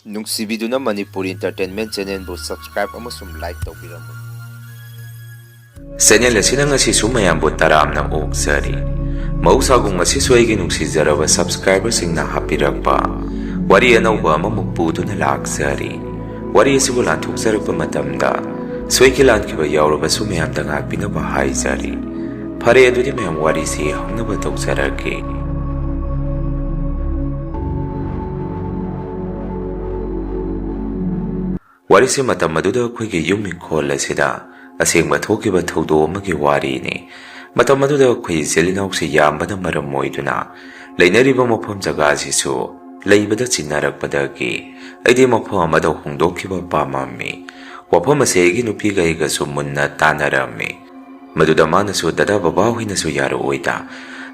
ꯅꯨꯡꯁꯤꯕꯤꯗꯨꯅ Manipur entertainment ꯆꯦꯅꯦꯜꯕꯨ subscribe ꯑꯃꯁꯨꯡ like ꯇꯧꯕꯤꯔꯝꯃꯨ꯫ Channel ꯑꯁꯤꯅ ꯉꯁꯤꯁꯨ ꯃꯌꯥꯝꯕꯨ ꯇꯔꯥꯝꯅ ꯑꯣꯛꯆꯔꯤ꯫ ꯃꯍꯧꯁꯥꯒꯨꯝ ꯉꯁꯤꯁꯨ ꯑꯩꯒꯤ ꯅꯨꯡꯁꯤꯖꯔꯕ ꯁꯕꯁꯀ꯭ꯔꯥꯏꯕꯔꯁꯤꯡꯅ ꯍꯥꯞꯄꯤꯔꯛꯄ ꯋꯥꯔꯤ ꯑꯅꯧꯕ ꯑꯃꯃꯨꯛ ꯄꯨꯗꯨꯅ ꯂꯥꯛꯆꯔꯤ꯫ ꯋꯥꯔꯤ ꯑꯁꯤꯕꯨ ꯂꯥꯟꯊꯣꯛꯆꯔꯛꯄ ꯃꯇꯝꯗ ꯁꯣꯏꯈꯤ ꯂꯥꯟꯈꯤꯕ ꯌꯥꯎꯔꯕꯁꯨ ꯃꯌꯥꯝꯗ ꯉꯥꯛꯄꯤꯅꯕ ꯍꯥꯏꯖꯔꯤ꯫ ꯐꯔꯦ ꯑꯗꯨꯗꯤ ꯃꯌꯥꯝ ꯋꯥꯔꯤꯁꯤ ꯍꯧꯅꯕ ꯇꯧꯖꯔꯒꯦ꯫ ꯋꯥꯔꯤꯁꯤ ꯃꯇꯝ ꯑꯗꯨꯗ ꯑꯩꯈꯣꯏꯒꯤ ꯌꯨꯝ ꯏꯪꯈꯣꯜ ꯑꯁꯤꯗ ꯑꯁꯦꯡꯕ ꯊꯣꯛꯈꯤꯕ ꯊꯧꯗꯣꯛ ꯑꯃꯒꯤ ꯋꯥꯔꯤꯅꯤ꯫ ꯃꯇꯝ ꯑꯗꯨꯗ ꯑꯩꯈꯣꯏ ꯏꯆꯤꯜ ꯏꯅꯥꯎꯁꯤ ꯌꯥꯝꯕꯅ ꯃꯔꯝ ꯑꯣꯏꯗꯨꯅ ꯂꯩꯅꯔꯤꯕ ꯃꯐꯝ ꯖꯒꯥꯁꯤꯁꯨ ꯂꯩꯕꯗ ꯆꯤꯟꯅꯔꯛꯄꯗꯒꯤ ꯑꯩꯗꯤ ꯃꯐꯝ ꯑꯃꯗ ꯍꯣꯡꯗꯣꯛꯈꯤꯕ ꯄꯥꯝꯃꯝꯃꯤ꯫ ꯋꯥꯐꯝ ꯑꯁꯤ ꯑꯩꯒꯤ ꯅꯨꯄꯤꯒ ꯑꯩꯒꯁꯨ ꯃꯨꯟꯅ ꯇꯥꯟꯅꯔꯝꯃꯤ꯫ ꯃꯗꯨꯗ ꯃꯥꯅꯁꯨ ꯗꯗꯥ ꯕꯕꯥ ꯍꯣꯏꯅꯁꯨ ꯌꯥꯔꯛꯑꯣꯏꯗ,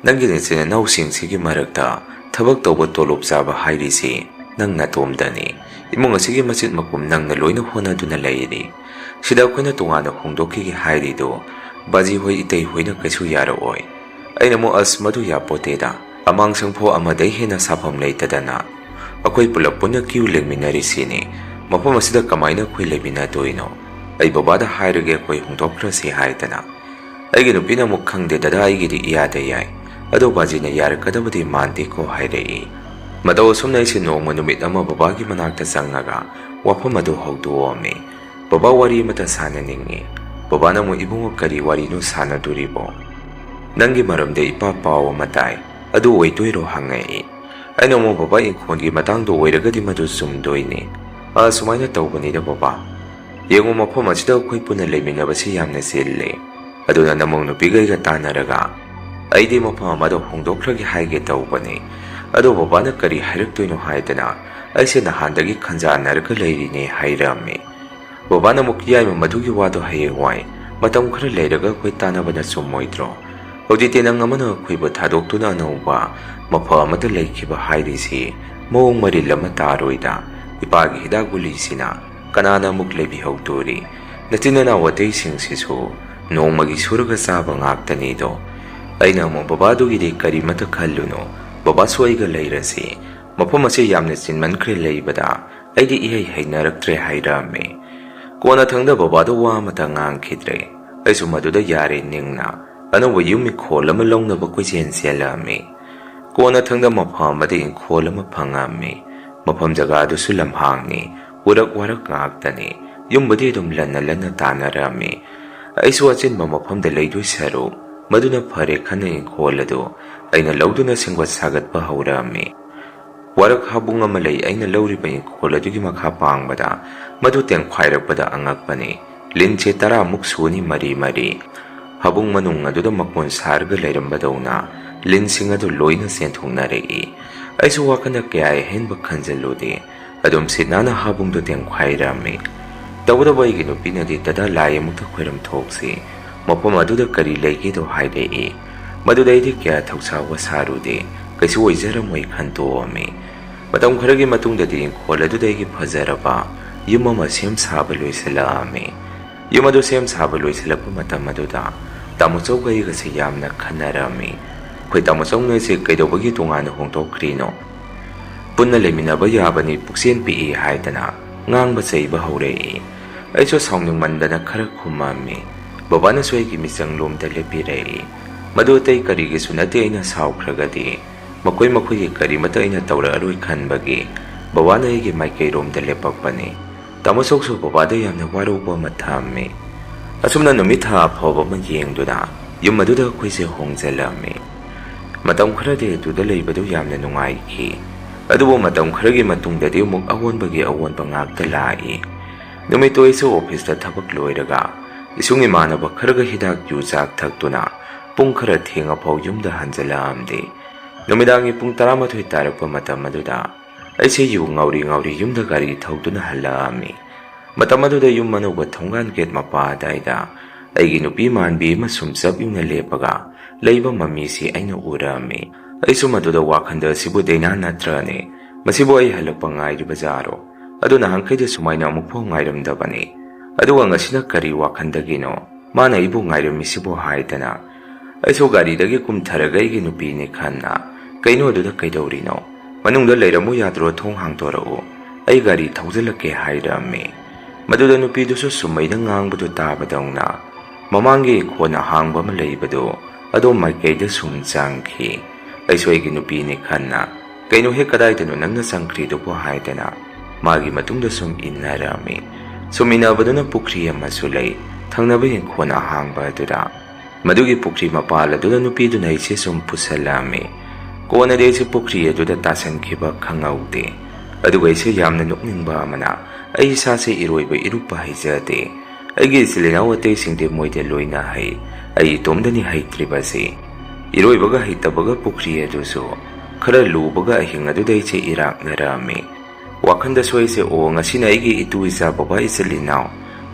ꯅꯪꯒꯤ ꯅꯆꯤꯟ ꯏꯅꯥꯎꯁꯤꯡꯁꯤꯒꯤ ꯃꯔꯛꯇ ꯊꯕꯛ ꯇꯧꯕ ꯇꯣꯂꯣꯞ ꯆꯥꯕ ꯍꯥꯏꯔꯤꯁꯤ ꯅꯪ ꯅꯇꯣꯝꯗꯅꯤ꯫ ꯏꯃꯨꯡ ꯑꯁꯤꯒꯤ ꯃꯆꯤꯠ ꯃꯀꯨꯝ ꯅꯪꯅ ꯂꯣꯏꯅ ꯍꯣꯠꯅꯗꯨꯅ ꯂꯩꯔꯤ꯫ ꯁꯤꯗ ꯑꯩꯈꯣꯏꯅ ꯇꯣꯉꯥꯟꯅ ꯍꯣꯡꯗꯣꯛꯈꯤꯒꯦ ꯍꯥꯏꯔꯤꯗꯣ ꯕꯥꯖꯤ ꯍꯣꯏ ꯏꯇꯩ ꯍꯣꯏꯅ ꯀꯩꯁꯨ ꯌꯥꯔꯛꯑꯣꯏ꯫ ꯑꯩꯅ ꯑꯃꯨꯛ ꯑꯁ ꯃꯗꯨ ꯌꯥꯄꯣꯠꯇꯦꯗ, ꯑꯃꯥꯡ ꯁꯪꯐꯧ ꯑꯃꯗꯩ ꯍꯦꯟꯅ ꯁꯥꯐꯝ ꯂꯩꯇꯗꯅ ꯑꯩꯈꯣꯏ ꯄꯨꯂꯞ ꯄꯨꯟꯅ ꯀ꯭ꯌꯨ ꯂꯦꯡꯃꯤꯟꯅꯔꯤꯁꯤꯅꯤ꯫ ꯃꯐꯝ ꯑꯁꯤꯗ ꯀꯃꯥꯏꯅ ꯑꯩꯈꯣꯏ ꯂꯩꯃꯤꯟꯅꯗꯣꯏꯅꯣ? ꯑꯩ ꯕꯕꯥꯗ ꯍꯥꯏꯔꯒꯦ ꯑꯩꯈꯣꯏ ꯍꯣꯡꯗꯣꯛꯈ꯭ꯔꯁꯤ ꯍꯥꯏꯗꯅ꯫ ꯑꯩꯒꯤ ꯅꯨꯄꯤꯅ ꯑꯃꯨꯛ ꯈꯪꯗꯦ ꯗꯗꯥ ꯑꯩꯒꯤꯗꯤ ꯏꯌꯥꯗ ꯌꯥꯏ, ꯑꯗꯣ ꯕꯥꯖꯤꯅ ꯌꯥꯔꯛꯀꯗꯕꯗꯤ ꯃꯥꯟꯗꯦꯀꯣ ꯍꯥꯏꯔꯛꯏ꯫ ꯃꯇꯧ ꯑꯁꯨꯝꯅ ꯑꯩꯁꯦ ꯅꯣꯡꯃ ꯅꯨꯃꯤꯠ ꯑꯃ ꯕꯕꯥꯒꯤ ꯃꯅꯥꯛꯇ ꯆꯪꯉꯒ ꯋꯥꯐꯝ ꯑꯗꯨ ꯍꯧꯗꯣꯛꯑꯝꯃꯤ꯫ ꯕꯕꯥ ꯋꯥꯔꯤ ꯑꯃꯇ ꯁꯥꯟꯅꯅꯤꯡꯉꯤ꯫ ꯕꯕꯥꯅ ꯑꯃꯨꯛ ꯏꯕꯨꯡꯉꯣ ꯀꯔꯤ ꯋꯥꯔꯤꯅꯣ ꯁꯥꯟꯅꯗꯣꯔꯤꯕꯣ? ꯅꯪꯒꯤ ꯃꯔꯝꯗ ꯏꯄꯥ ꯄꯥꯎ ꯑꯃ ꯇꯥꯏ, ꯑꯗꯨ ꯑꯣꯏꯗꯣꯏꯔꯣ ꯍꯪꯉꯛꯏ꯫ ꯑꯩꯅ ꯑꯃꯨꯛ ꯕꯕꯥ ꯏꯪꯈꯣꯜꯒꯤ ꯃꯇꯥꯡꯗꯣ ꯑꯣꯏꯔꯒꯗꯤ ꯃꯗꯨ ꯆꯨꯝꯗꯣꯏꯅꯤ꯫ ꯁꯨꯃꯥꯏꯅ ꯇꯧꯕꯅꯤꯗ ꯕꯕꯥ, ꯌꯦꯡꯉꯨ ꯃꯐꯝ ꯑꯁꯤꯗ ꯑꯩꯈꯣꯏ ꯄꯨꯟꯅ ꯂꯩꯃꯤꯟꯅꯕꯁꯤ ꯌꯥꯝꯅ ꯆꯤꯜꯂꯤ꯫ ꯑꯗꯨꯅ ꯅꯃꯧ ꯅꯨꯄꯤꯒꯩꯒ ꯇꯥꯟꯅꯔꯒ ꯑꯩꯗꯤ ꯃꯐꯝ ꯑꯃꯗ ꯍꯣꯡꯗꯣꯛꯈ꯭ꯔꯒꯦ ꯍꯥꯏꯒꯦ ꯇꯧꯕꯅꯤ꯫ ꯑꯗꯣ ꯕꯕꯥꯅ ꯀꯔꯤ ꯍꯥꯏꯔꯛꯇꯣꯏꯅꯣ ꯍꯥꯏꯗꯅ ꯑꯩꯁꯦ ꯅꯍꯥꯟꯗꯒꯤ ꯈꯟꯖꯥꯟꯅꯔꯒ ꯂꯩꯔꯤꯅꯦ ꯍꯥꯏꯔꯝꯃꯤ꯫ ꯕꯕꯥꯅ ꯑꯃꯨꯛ ꯌꯥꯏꯃ ꯃꯗꯨꯒꯤ ꯋꯥꯗꯣ ꯍꯌꯦꯡꯋꯥꯏ ꯃꯇꯝ ꯈꯔ ꯂꯩꯔꯒ ꯑꯩꯈꯣꯏ ꯇꯥꯟꯅꯕꯅ ꯆꯨꯝꯃꯣꯏꯗ꯭ꯔꯣ? ꯍꯧꯖꯤꯛꯇꯤ ꯅꯪ ꯑꯃꯅ ꯑꯩꯈꯣꯏꯕꯨ ꯊꯥꯗꯣꯛꯇꯨꯅ ꯑꯅꯧꯕ ꯃꯐꯝ ꯑꯃꯗ ꯂꯩꯈꯤꯕ ꯍꯥꯏꯔꯤꯁꯤ ꯃꯑꯣꯡ ꯃꯔꯤꯜ ꯑꯃ ꯇꯥꯔꯣꯏꯗ꯫ ꯏꯄꯥꯒꯤ ꯍꯤꯗꯥꯛ ꯒꯨꯂꯤꯁꯤꯅ ꯀꯅꯥꯅ ꯑꯃꯨꯛ ꯂꯩꯕꯤꯍꯧꯗꯣꯔꯤ? ꯅꯆꯤꯟ ꯅꯅꯥꯎ ꯑꯇꯩꯁꯤꯡꯁꯤꯁꯨ ꯅꯣꯡꯃꯒꯤ ꯁꯨꯔꯒ ꯆꯥꯕ ꯉꯥꯛꯇꯅꯤꯗꯣ꯫ ꯑꯩꯅ ꯑꯃꯨꯛ ꯕꯕꯥꯗꯨꯒꯤꯗꯤ ꯀꯔꯤꯃꯇ ꯈꯜꯂꯨꯅꯣ, ꯕꯕꯥꯁꯨ ꯑꯩꯒ ꯂꯩꯔꯁꯤ꯫ ꯃꯐꯝ ꯑꯁꯤ ꯌꯥꯝꯅ ꯆꯤꯟꯃꯟꯈ꯭ꯔꯦ ꯂꯩꯕꯗ, ꯑꯩꯗꯤ ꯏꯍꯩ ꯍꯩꯅꯔꯛꯇ꯭ꯔꯦ ꯍꯥꯏꯔꯝꯃꯤ꯫ ꯀꯣꯟꯅꯊꯪꯗ ꯕꯕꯥꯗꯣ ꯋꯥ ꯑꯃꯇ ꯉꯥꯡꯈꯤꯗ꯭ꯔꯦ꯫ ꯑꯩꯁꯨ ꯃꯗꯨꯗ ꯌꯥꯔꯦ ꯅꯤꯡꯅ ꯑꯅꯧꯕ ꯌꯨꯝ ꯏꯪꯈꯣꯜ ꯑꯃ ꯂꯧꯅꯕ ꯀꯣꯏꯆꯦꯟ ꯆꯦꯜꯂꯝꯃꯤ꯫ ꯀꯣꯟꯅꯊꯪꯗ ꯃꯐꯝ ꯑꯃꯗ ꯏꯪꯈꯣꯜ ꯑꯃ ꯐꯪꯉꯝꯃꯤ꯫ ꯃꯐꯝ ꯖꯒꯥꯗꯨꯁꯨ ꯂꯝꯍꯥꯡꯅꯤ, ꯎꯔꯛ ꯋꯥꯔꯛ ꯉꯥꯛꯇꯅꯤ꯫ ꯌꯨꯝꯕꯨꯗꯤ ꯑꯗꯨꯝ ꯂꯟꯅ ꯂꯟꯅ ꯇꯥꯟꯅꯔꯝꯃꯤ꯫ ꯑꯩꯁꯨ ꯑꯆꯤꯟꯕ ꯃꯐꯝꯗ ꯂꯩꯗꯣꯏ ꯁꯔꯨꯛ ꯃꯗꯨꯅ ꯐꯔꯦ ꯈꯟꯅ ꯏꯪꯈꯣꯜ ꯑꯗꯨ ꯑꯩꯅ ꯂꯧꯗꯨꯅ ꯁꯦꯝꯒꯠ ꯁꯥꯒꯠꯄ ꯍꯧꯔꯝꯃꯤ꯫ ꯋꯥꯔꯛ ꯍꯥꯕꯨꯡ ꯑꯃ ꯂꯩ ꯑꯩꯅ ꯂꯧꯔꯤꯕ ꯏꯪꯈꯣꯜ ꯑꯗꯨꯒꯤ ꯃꯈꯥ ꯄꯥꯡꯕꯗ, ꯃꯗꯨ ꯇꯦꯡꯈ꯭ꯋꯥꯏꯔꯛꯄꯗ ꯑꯉꯛꯄꯅꯤ꯫ ꯂꯤꯟꯁꯦ 10 ꯁꯨꯅꯤ ꯃꯔꯤ ꯃꯔꯤ꯫ ꯍꯥꯕꯨꯡ ꯃꯅꯨꯡ ꯑꯗꯨꯗ ꯃꯀꯣꯟ ꯁꯥꯔꯒ ꯂꯩꯔꯝꯕꯗꯧꯅ ꯂꯤꯟꯁꯤꯡ ꯑꯗꯨ ꯂꯣꯏꯅ ꯆꯦꯟꯊꯣꯛꯅꯔꯛꯏ꯫ ꯑꯩꯁꯨ ꯋꯥꯈꯜꯗ ꯀꯌꯥ ꯑꯍꯦꯟꯕ ꯈꯟꯖꯜꯂꯨꯗꯦ, ꯑꯗꯨꯝ ꯁꯤꯠ ꯅꯥꯟꯅ ꯍꯥꯕꯨꯡꯗꯨ ꯇꯦꯡꯈ꯭ꯋꯥꯏꯔꯝꯃꯤ꯫ ꯇꯧꯕꯇꯕꯨ ꯑꯩꯒꯤ ꯅꯨꯄꯤꯅꯗꯤ ꯗꯗꯥ ꯂꯥꯏ ꯑꯃꯨꯛꯇ ꯈꯣꯏꯔꯝ ꯊꯣꯛꯁꯤ, ꯃꯐꯝ ꯑꯗꯨꯗ ꯀꯔꯤ ꯂꯩꯒꯦꯗꯣ ꯍꯥꯏꯔꯛꯏ꯫ ꯃꯗꯨꯗ ꯑꯩꯗꯤ ꯀꯌꯥ ꯊꯧꯁꯥꯕ ꯁꯥꯔꯨꯗꯦ, ꯀꯩꯁꯨ ꯑꯣꯏꯖꯔꯝꯃꯣꯏ ꯈꯟꯇꯣꯛꯑꯝꯃꯤ꯫ ꯃꯇꯝ ꯈꯔꯒꯤ ꯃꯇꯨꯡꯗꯗꯤ ꯏꯪꯈꯣꯜ ꯑꯗꯨꯗ ꯑꯩꯒꯤ ꯐꯖꯔꯕ ꯌꯨꯝ ꯑꯃ ꯁꯦꯝ ꯁꯥꯕ ꯂꯣꯏꯁꯤꯜꯂꯛꯑꯝꯃꯤ꯫ ꯌꯨꯝ ꯑꯗꯨ ꯁꯦꯝ ꯁꯥꯕ ꯂꯣꯏꯁꯤꯜꯂꯛꯄ ꯃꯇꯝ ꯑꯗꯨꯗ ꯇꯥꯃꯣꯆꯧꯒ ꯑꯩꯒꯁꯦ ꯌꯥꯝꯅ ꯈꯟꯅꯔꯝꯃꯤ꯫ ꯑꯩꯈꯣꯏ ꯇꯥꯃꯣꯆꯧꯅ ꯑꯩꯁꯦ ꯀꯩꯗꯧꯕꯒꯤ ꯇꯣꯉꯥꯟꯅ ꯍꯣꯡꯗꯣꯛꯈ꯭ꯔꯤꯅꯣ? ꯄꯨꯟꯅ ꯂꯩꯃꯤꯟꯅꯕ ꯌꯥꯕꯅꯤ, ꯄꯨꯛꯆꯦꯟ ꯄꯤꯛꯏ ꯍꯥꯏꯗꯅ ꯉꯥꯡꯕ ꯆꯩꯕ ꯍꯧꯔꯛꯏ꯫ ꯑꯩꯁꯨ ꯁꯥꯎꯅꯤꯡꯃꯟꯗꯅ ꯈꯔ ꯈꯨꯝꯃꯝꯃꯤ꯫ ꯕꯕꯥꯅꯁꯨ ꯑꯩꯒꯤ ꯃꯤꯆꯪꯂꯣꯝꯗ ꯂꯦꯞꯄꯤꯔꯛꯏ꯫ ꯃꯗꯨ ꯑꯇꯩ ꯀꯔꯤꯒꯤꯁꯨ ꯅꯠꯇꯦ, ꯑꯩꯅ ꯁꯥꯎꯈ꯭ꯔꯒꯗꯤ ꯃꯈꯣꯏꯒꯤ ꯀꯔꯤꯃꯇ ꯑꯩꯅ ꯇꯧꯔꯛꯑꯔꯣꯏ ꯈꯟꯕꯒꯤ ꯕꯕꯥꯅ ꯑꯩꯒꯤ ꯃꯥꯏꯀꯩꯔꯣꯝꯗ ꯂꯦꯞꯄꯛꯄꯅꯤ꯫ ꯇꯥꯃꯣꯆꯧꯁꯨ ꯕꯕꯥꯗ ꯌꯥꯝꯅ ꯋꯥꯔꯧꯕ ꯑꯃ ꯊꯝꯃꯤ꯫ ꯑꯁꯨꯝꯅ ꯅꯨꯃꯤꯠ ꯊꯥ ꯑꯐꯕ ꯑꯃ ꯌꯦꯡꯗꯨꯅ ꯌꯨꯝ ꯑꯗꯨꯗ ꯑꯩꯈꯣꯏꯁꯦ ꯍꯣꯡꯖꯤꯜꯂꯝꯃꯤ꯫ ꯃꯇꯝ ꯈꯔꯗꯤ ꯑꯗꯨꯗ ꯂꯩꯕꯗꯨ ꯌꯥꯝꯅ ꯅꯨꯡꯉꯥꯏꯈꯤ꯫ ꯑꯗꯨꯕꯨ ꯃꯇꯝ ꯈꯔꯒꯤ ꯃꯇꯨꯡꯗꯗꯤ ꯑꯃꯨꯛ ꯑꯑꯣꯟꯕꯒꯤ ꯑꯑꯣꯟꯕ ꯉꯥꯛꯇ ꯂꯥꯛꯏ꯫ ꯅꯨꯃꯤꯠꯇꯨ ꯑꯩꯁꯨ ꯑꯣꯐꯤꯁꯇ ꯊꯕꯛ ꯂꯣꯏꯔꯒ ꯏꯁꯨꯡ ꯏꯃꯥꯟꯅꯕ ꯈꯔꯒ ꯍꯤꯗꯥꯛ ꯌꯨ ꯆꯥꯛ ꯊꯛꯇꯨꯅ ꯄꯨꯡ ꯈꯔ ꯊꯦꯡꯉꯐꯥꯎ ꯌꯨꯝꯗ ꯍꯟꯖꯤꯜꯂꯛꯑꯝꯗꯦ꯫ ꯅꯨꯃꯤꯗꯥꯡꯒꯤ ꯄꯨꯡ 12 ꯇꯥꯔꯛꯄ ꯃꯇꯝ ꯑꯗꯨꯗ ꯑꯩꯁꯦ ꯌꯨ ꯉꯥꯎꯔꯤ ꯌꯨꯝꯗ ꯒꯥꯔꯤ ꯊꯧꯗꯨꯅ ꯍꯜꯂꯛꯑꯝꯃꯤ꯫ ꯃꯇꯝ ꯑꯗꯨꯗ ꯌꯨꯝ ꯑꯅꯧꯕ ꯊꯣꯡꯒꯥꯟ ꯒꯦꯠ ꯃꯄꯥ ꯑꯗꯥꯏꯗ ꯑꯩꯒꯤ ꯅꯨꯄꯤ ꯃꯥꯟꯕꯤ ꯑꯃ ꯁꯨꯝ ꯆꯞ ꯌꯨꯡꯅ ꯂꯦꯞꯄꯒ ꯂꯩꯕ ꯃꯃꯤꯁꯤ ꯑꯩꯅ ꯎꯔꯝꯃꯤ꯫ ꯑꯩꯁꯨ ꯃꯗꯨꯗ ꯋꯥꯈꯟꯗ ꯑꯁꯤꯕꯨ ꯗꯩꯅꯥ ꯅꯠꯇ꯭ꯔꯅꯦ, ꯃꯁꯤꯕꯨ ꯑꯩ ꯍꯜꯂꯛꯄ ꯉꯥꯏꯔꯤꯕꯖꯥꯔꯣ? ꯑꯗꯨ ꯅꯍꯥꯟꯈꯩꯗ ꯁꯨꯃꯥꯏꯅ ꯑꯃꯨꯛꯐꯥꯎ ꯉꯥꯏꯔꯝꯗꯕꯅꯤ꯫ ꯑꯗꯨꯒ ꯉꯁꯤꯅ ꯀꯔꯤ ꯋꯥꯈꯟꯗꯒꯤꯅꯣ ꯃꯥꯅ ꯑꯩꯕꯨ ꯉꯥꯏꯔꯝꯃꯤꯁꯤꯕꯨ ꯍꯥꯏꯗꯅ ꯑꯩꯁꯨ ꯒꯥꯔꯤꯗꯒꯤ ꯀꯨꯝꯊꯔꯒ ꯑꯩꯒꯤ ꯅꯨꯄꯤꯅꯤ ꯈꯟꯅ ꯀꯩꯅꯣ ꯑꯗꯨꯗ ꯀꯩꯗꯧꯔꯤꯅꯣ? ꯃꯅꯨꯡꯗ ꯂꯩꯔꯝꯃꯨ ꯌꯥꯗ꯭ꯔꯣ? ꯊꯣꯡ ꯍꯥꯡꯗꯣꯔꯛꯎ꯫ ꯑꯩ ꯒꯥꯔꯤ ꯊꯧꯖꯤꯜꯂꯛꯀꯦ ꯍꯥꯏꯔꯝꯃꯤ꯫ ꯃꯗꯨꯗ ꯅꯨꯄꯤꯗꯨꯁꯨ ꯁꯨꯝꯃꯩꯗ ꯉꯥꯡꯕꯗꯨ ꯇꯥꯕꯗꯧꯅ ꯃꯃꯥꯡꯒꯤ ꯈꯣꯟ ꯑꯍꯥꯡꯕ ꯑꯃ ꯂꯩꯕꯗꯨ ꯑꯗꯣꯝ ꯃꯥꯏꯀꯩꯗ ꯁꯨꯝ ꯆꯪꯈꯤ꯫ ꯑꯩꯁꯨ ꯑꯩꯒꯤ ꯅꯨꯄꯤꯅꯤ ꯈꯟꯅ "ꯀꯩꯅꯣ ꯍꯦꯛ ꯀꯗꯥꯏꯗꯅꯣ ꯅꯪꯅ ꯆꯪꯈ꯭ꯔꯤꯗꯨꯕꯨ" ꯍꯥꯏꯗꯅ ꯃꯥꯒꯤ ꯃꯇꯨꯡꯗ ꯁꯨꯝ ꯏꯟꯅꯔꯝꯃꯤ꯫ ꯁꯨꯝ ꯏꯟꯅꯕꯗꯨꯅ ꯄꯨꯈ꯭ꯔꯤ ꯑꯃꯁꯨ ꯂꯩ ꯊꯪꯅꯕ ꯏꯪꯈꯣꯜ ꯑꯍꯥꯡꯕ ꯑꯗꯨꯗ꯫ ꯃꯗꯨꯒꯤ ꯄꯨꯈ꯭ꯔꯤ ꯃꯄꯥꯜ ꯑꯗꯨꯗ ꯅꯨꯄꯤꯗꯨꯅ ꯑꯩꯁꯦ ꯁꯨꯝ ꯄꯨꯁꯜꯂꯝꯃꯤ꯫ ꯀꯣꯟꯅꯗꯤ ꯑꯩꯁꯦ ꯄꯨꯈ꯭ꯔꯤ ꯑꯗꯨꯗ ꯇꯥꯁꯟꯈꯤꯕ ꯈꯪꯍꯧꯗꯦ꯫ ꯑꯗꯨꯒ ꯑꯩꯁꯦ ꯌꯥꯝꯅ ꯅꯣꯛꯅꯤꯡꯕ ꯑꯃꯅ ꯑꯩ ꯏꯁꯥꯁꯦ ꯏꯔꯨꯞꯄ ꯍꯩꯖꯗꯦ꯫ ꯑꯩꯒꯤ ꯏꯆꯤꯜ ꯏꯅꯥꯎ ꯑꯇꯩꯁꯤꯡꯗꯤ ꯃꯣꯏꯗꯤ ꯂꯣꯏꯅ ꯍꯩ, ꯑꯩ ꯏꯇꯣꯝꯗꯅꯤ ꯍꯩꯇ꯭ꯔꯤꯕꯁꯤ꯫ ꯏꯔꯣꯏꯕꯒ ꯍꯩꯇꯕꯒ ꯄꯨꯈ꯭ꯔꯤ ꯑꯗꯨꯁꯨ ꯈꯔ ꯂꯨꯕꯒ ꯑꯍꯤꯡ ꯑꯗꯨꯗ ꯑꯩꯁꯦ ꯏꯔꯥꯛꯅꯔꯝꯃꯤ꯫ ꯋꯥꯈꯟꯗꯁꯨ ꯑꯩꯁꯦ ꯉꯁꯤꯅ ꯑꯩꯒꯤ ꯏꯇꯨ ꯏꯆꯥ ꯕꯕꯥ ꯏꯆꯤꯜ ꯏꯅꯥꯎ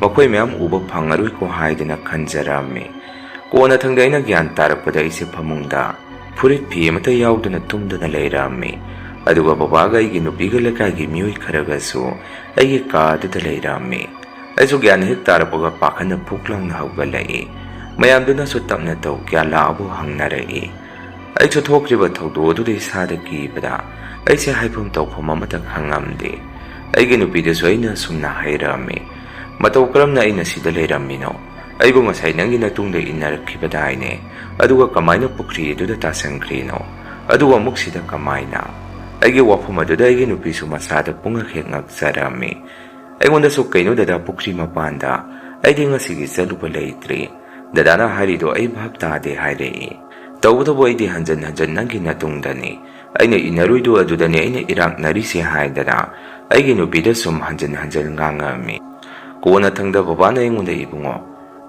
ꯃꯈꯣꯏ ꯃꯌꯥꯝ ꯎꯕ ꯐꯪꯉꯔꯣꯏꯀꯣ ꯍꯥꯏꯗꯅ ꯈꯟꯖꯔꯝꯃꯤ꯫ ꯀꯣꯟꯅꯊꯪꯗ ꯑꯩꯅ ꯒ꯭ꯌꯥꯟ ꯇꯥꯔꯛꯄꯗ ꯑꯩꯁꯦ ꯐꯃꯨꯡꯗ ꯐꯨꯔꯤꯠ ꯐꯤ ꯑꯃꯠꯇ ꯌꯥꯎꯗꯅ ꯇꯨꯝꯗꯨꯅ ꯂꯩꯔꯝꯃꯤ꯫ ꯑꯗꯨꯒ ꯕꯕꯥꯒ ꯑꯩꯒꯤ ꯅꯨꯄꯤꯒ ꯂꯩꯀꯥꯏꯒꯤ ꯃꯤꯑꯣꯏ ꯈꯔꯒꯁꯨ ꯑꯩꯒꯤ ꯀꯥ ꯑꯗꯨꯗ ꯂꯩꯔꯝꯃꯤ꯫ ꯑꯩꯁꯨ ꯒ꯭ꯌꯥꯟ ꯍꯦꯛ ꯇꯥꯔꯛꯄꯒ ꯄꯥꯈꯠꯅ ꯐꯨꯛ ꯂꯥꯎꯅ ꯍꯧꯒꯠꯂꯛꯏ꯫ ꯃꯌꯥꯝꯗꯨꯅꯁꯨ ꯇꯞꯅ ꯇꯧ ꯀꯌꯥ ꯂꯥꯛꯑꯕꯨ ꯍꯪꯅꯔꯛꯏ꯫ ꯑꯩꯁꯨ ꯊꯣꯛꯈ꯭ꯔꯤꯕ ꯊꯧꯗꯣꯛ ꯑꯗꯨꯗ ꯏꯁꯥꯗ ꯀꯤꯕꯗ ꯑꯩꯁꯦ ꯍꯥꯏꯐꯝ ꯇꯧꯐꯝ ꯑꯃꯠꯇ ꯈꯪꯉꯝꯗꯦ꯫ ꯑꯩꯒꯤ ꯅꯨꯄꯤꯗꯁꯨ ꯑꯩꯅ ꯁꯨꯝꯅ ꯍꯥꯏꯔꯝꯃꯤ, "ꯃꯇꯧ ꯀꯔꯝꯅ ꯑꯩꯅ ꯁꯤꯗ ꯂꯩꯔꯝꯃꯤꯅꯣ? ꯑꯩꯕꯨ ꯉꯁꯥꯏ ꯅꯪꯒꯤ ꯅꯇꯨꯡꯗ ꯏꯟꯅꯔꯛꯈꯤꯕꯗꯥꯏꯅꯦ, ꯑꯗꯨꯒ ꯀꯃꯥꯏꯅ ꯄꯨꯈ꯭ꯔꯤ ꯑꯗꯨꯗ ꯇꯥꯁꯟꯈ꯭ꯔꯤꯅꯣ? ꯑꯗꯨꯒ ꯑꯃꯨꯛ ꯁꯤꯗ ꯀꯃꯥꯏꯅ?" ꯑꯩꯒꯤ ꯋꯥꯐꯝ ꯑꯗꯨꯗ ꯑꯩꯒꯤ ꯅꯨꯄꯤꯁꯨ ꯃꯁꯥꯗ ꯄꯨꯡꯉꯛ ꯍꯦꯛ ꯉꯛꯆꯔꯝꯃꯤ꯫ ꯑꯩꯉꯣꯟꯗꯁꯨ "ꯀꯩꯅꯣ ꯗꯗꯥ, ꯄꯨꯈ꯭ꯔꯤ ꯃꯄꯥꯟꯗ ꯑꯩꯗꯤ ꯉꯁꯤꯒꯤ ꯆꯠꯂꯨꯕ ꯂꯩꯇ꯭ꯔꯤ, ꯗꯗꯥꯅ ꯍꯥꯏꯔꯤꯗꯣ ꯑꯩ ꯚꯥꯞ ꯇꯥꯗꯦ" ꯍꯥꯏꯔꯛꯏ꯫ ꯇꯧꯕꯇꯕꯨ ꯑꯩꯗꯤ ꯍꯟꯖꯟ ꯍꯟꯖꯟ ꯅꯪꯒꯤ ꯅꯇꯨꯡꯗꯅꯤ, ꯑꯩꯅ ꯏꯟꯅꯔꯨꯏꯗꯨ ꯑꯗꯨꯗꯅꯤ ꯑꯩꯅ ꯏꯔꯥꯛꯅꯔꯤꯁꯦ ꯍꯥꯏꯗꯅ ꯑꯩꯒꯤ ꯅꯨꯄꯤꯗ ꯁꯨꯝ ꯍꯟꯖꯟ ꯍꯟꯖꯟ ꯉꯥꯡꯉꯝꯃꯤ꯫ ꯀꯣꯟꯅꯊꯪꯗ ꯕꯕꯥꯅ ꯑꯩꯉꯣꯟꯗ "ꯏꯕꯨꯡꯉꯣ,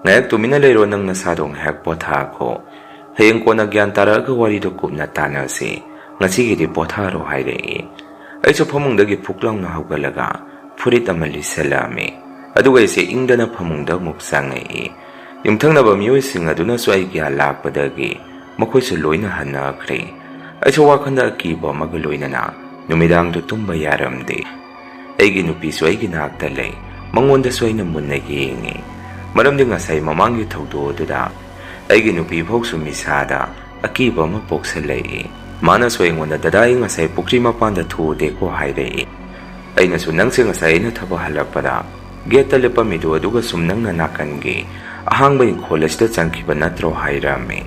ꯉꯥꯏꯍꯥꯛ ꯇꯨꯃꯤꯟꯅ ꯂꯩꯔꯣ, ꯅꯪ ꯅꯁꯥꯗꯣ ꯉꯥꯏꯍꯥꯛ ꯄꯣꯊꯥꯈꯣ, ꯍꯌꯦꯡ ꯀꯣꯟꯅ ꯒ꯭ꯌꯥꯟ ꯇꯥꯔꯛꯑꯒ ꯋꯥꯔꯤꯗꯣ ꯀꯨꯞꯅ ꯇꯥꯟꯅꯁꯤ, ꯉꯁꯤꯒꯤꯗꯤ ꯄꯣꯊꯥꯔꯣ" ꯍꯥꯏꯔꯛꯏ꯫ ꯑꯩꯁꯨ ꯐꯃꯨꯡꯗꯒꯤ ꯐꯨꯛ ಲಾꯎꯅ ꯍꯧꯒꯠꯂꯒ ꯐꯨꯔꯤꯠ ꯑꯃ ꯂꯤꯠꯁꯜꯂꯝꯃꯤ꯫ ꯑꯗꯨꯒ ꯑꯩꯁꯦ ꯏꯪꯗꯅ ꯐꯃꯨꯡꯗ ꯑꯃꯨꯛ ꯆꯪꯉꯛꯏ꯫ ꯌꯨꯝꯊꯪꯅꯕ ꯃꯤꯑꯣꯏꯁꯤꯡ ꯑꯗꯨꯅꯁꯨ ꯑꯩ ꯒ꯭ꯌꯥꯟ ꯂꯥꯛꯄꯗꯒꯤ ꯃꯈꯣꯏꯁꯨ ꯂꯣꯏꯅ ꯍꯟꯅꯈ꯭ꯔꯦ꯫ ꯑꯩꯁꯨ ꯋꯥꯈꯜꯗ ꯑꯀꯤꯕ ꯑꯃꯒ ꯂꯣꯏꯅꯅ ꯅꯨꯃꯤꯗꯥꯡꯗꯨ ꯇꯨꯝꯕ ꯌꯥꯔꯝꯗꯦ꯫ ꯑꯩꯒꯤ ꯅꯨꯄꯤꯁꯨ ꯑꯩꯒꯤ ꯅꯥꯛꯇ ꯂꯩ, ꯃꯉꯣꯟꯗꯁꯨ ꯑꯩꯅ ꯃꯨꯟꯅ ꯌꯦꯡꯉꯤ꯫ ꯃꯔꯝꯗꯤ ꯉꯁꯥꯏ ꯃꯃꯥꯡꯒꯤ ꯊꯧꯗꯣꯛ ꯑꯗꯨꯗ ꯑꯩꯒꯤ ꯅꯨꯄꯤ ꯐꯥꯎꯁꯨ ꯃꯤꯁꯥꯗ ꯑꯀꯤꯕ ꯑꯃ ꯄꯣꯛꯁꯜꯂꯛꯏ꯫ ꯃꯥꯅꯁꯨ ꯑꯩꯉꯣꯟꯗ "ꯗꯗꯥ, ꯑꯩ ꯉꯁꯥꯏ ꯄꯨꯈ꯭ꯔꯤ ꯃꯄꯥꯟꯗ ꯊꯨꯗꯦꯀꯣ" ꯍꯥꯏꯔꯛꯏ꯫ ꯑꯩꯅꯁꯨ "ꯅꯪꯁꯦ ꯉꯁꯥꯏ ꯑꯩꯅ ꯊꯕꯛ ꯍꯜꯂꯛꯄꯗ ꯒꯦꯠꯇ ꯂꯦꯞꯄꯝꯃꯤꯗꯨ ꯑꯗꯨꯒ ꯁꯨꯝ ꯅꯪꯅ ꯅꯥꯀꯟꯒꯤ ꯑꯍꯥꯡꯕ ꯏꯪꯈꯣꯜ ꯑꯁꯤꯗ ꯆꯪꯈꯤꯕ ꯅꯠꯇ꯭ꯔꯣ" ꯍꯥꯏꯔꯝꯃꯤ꯫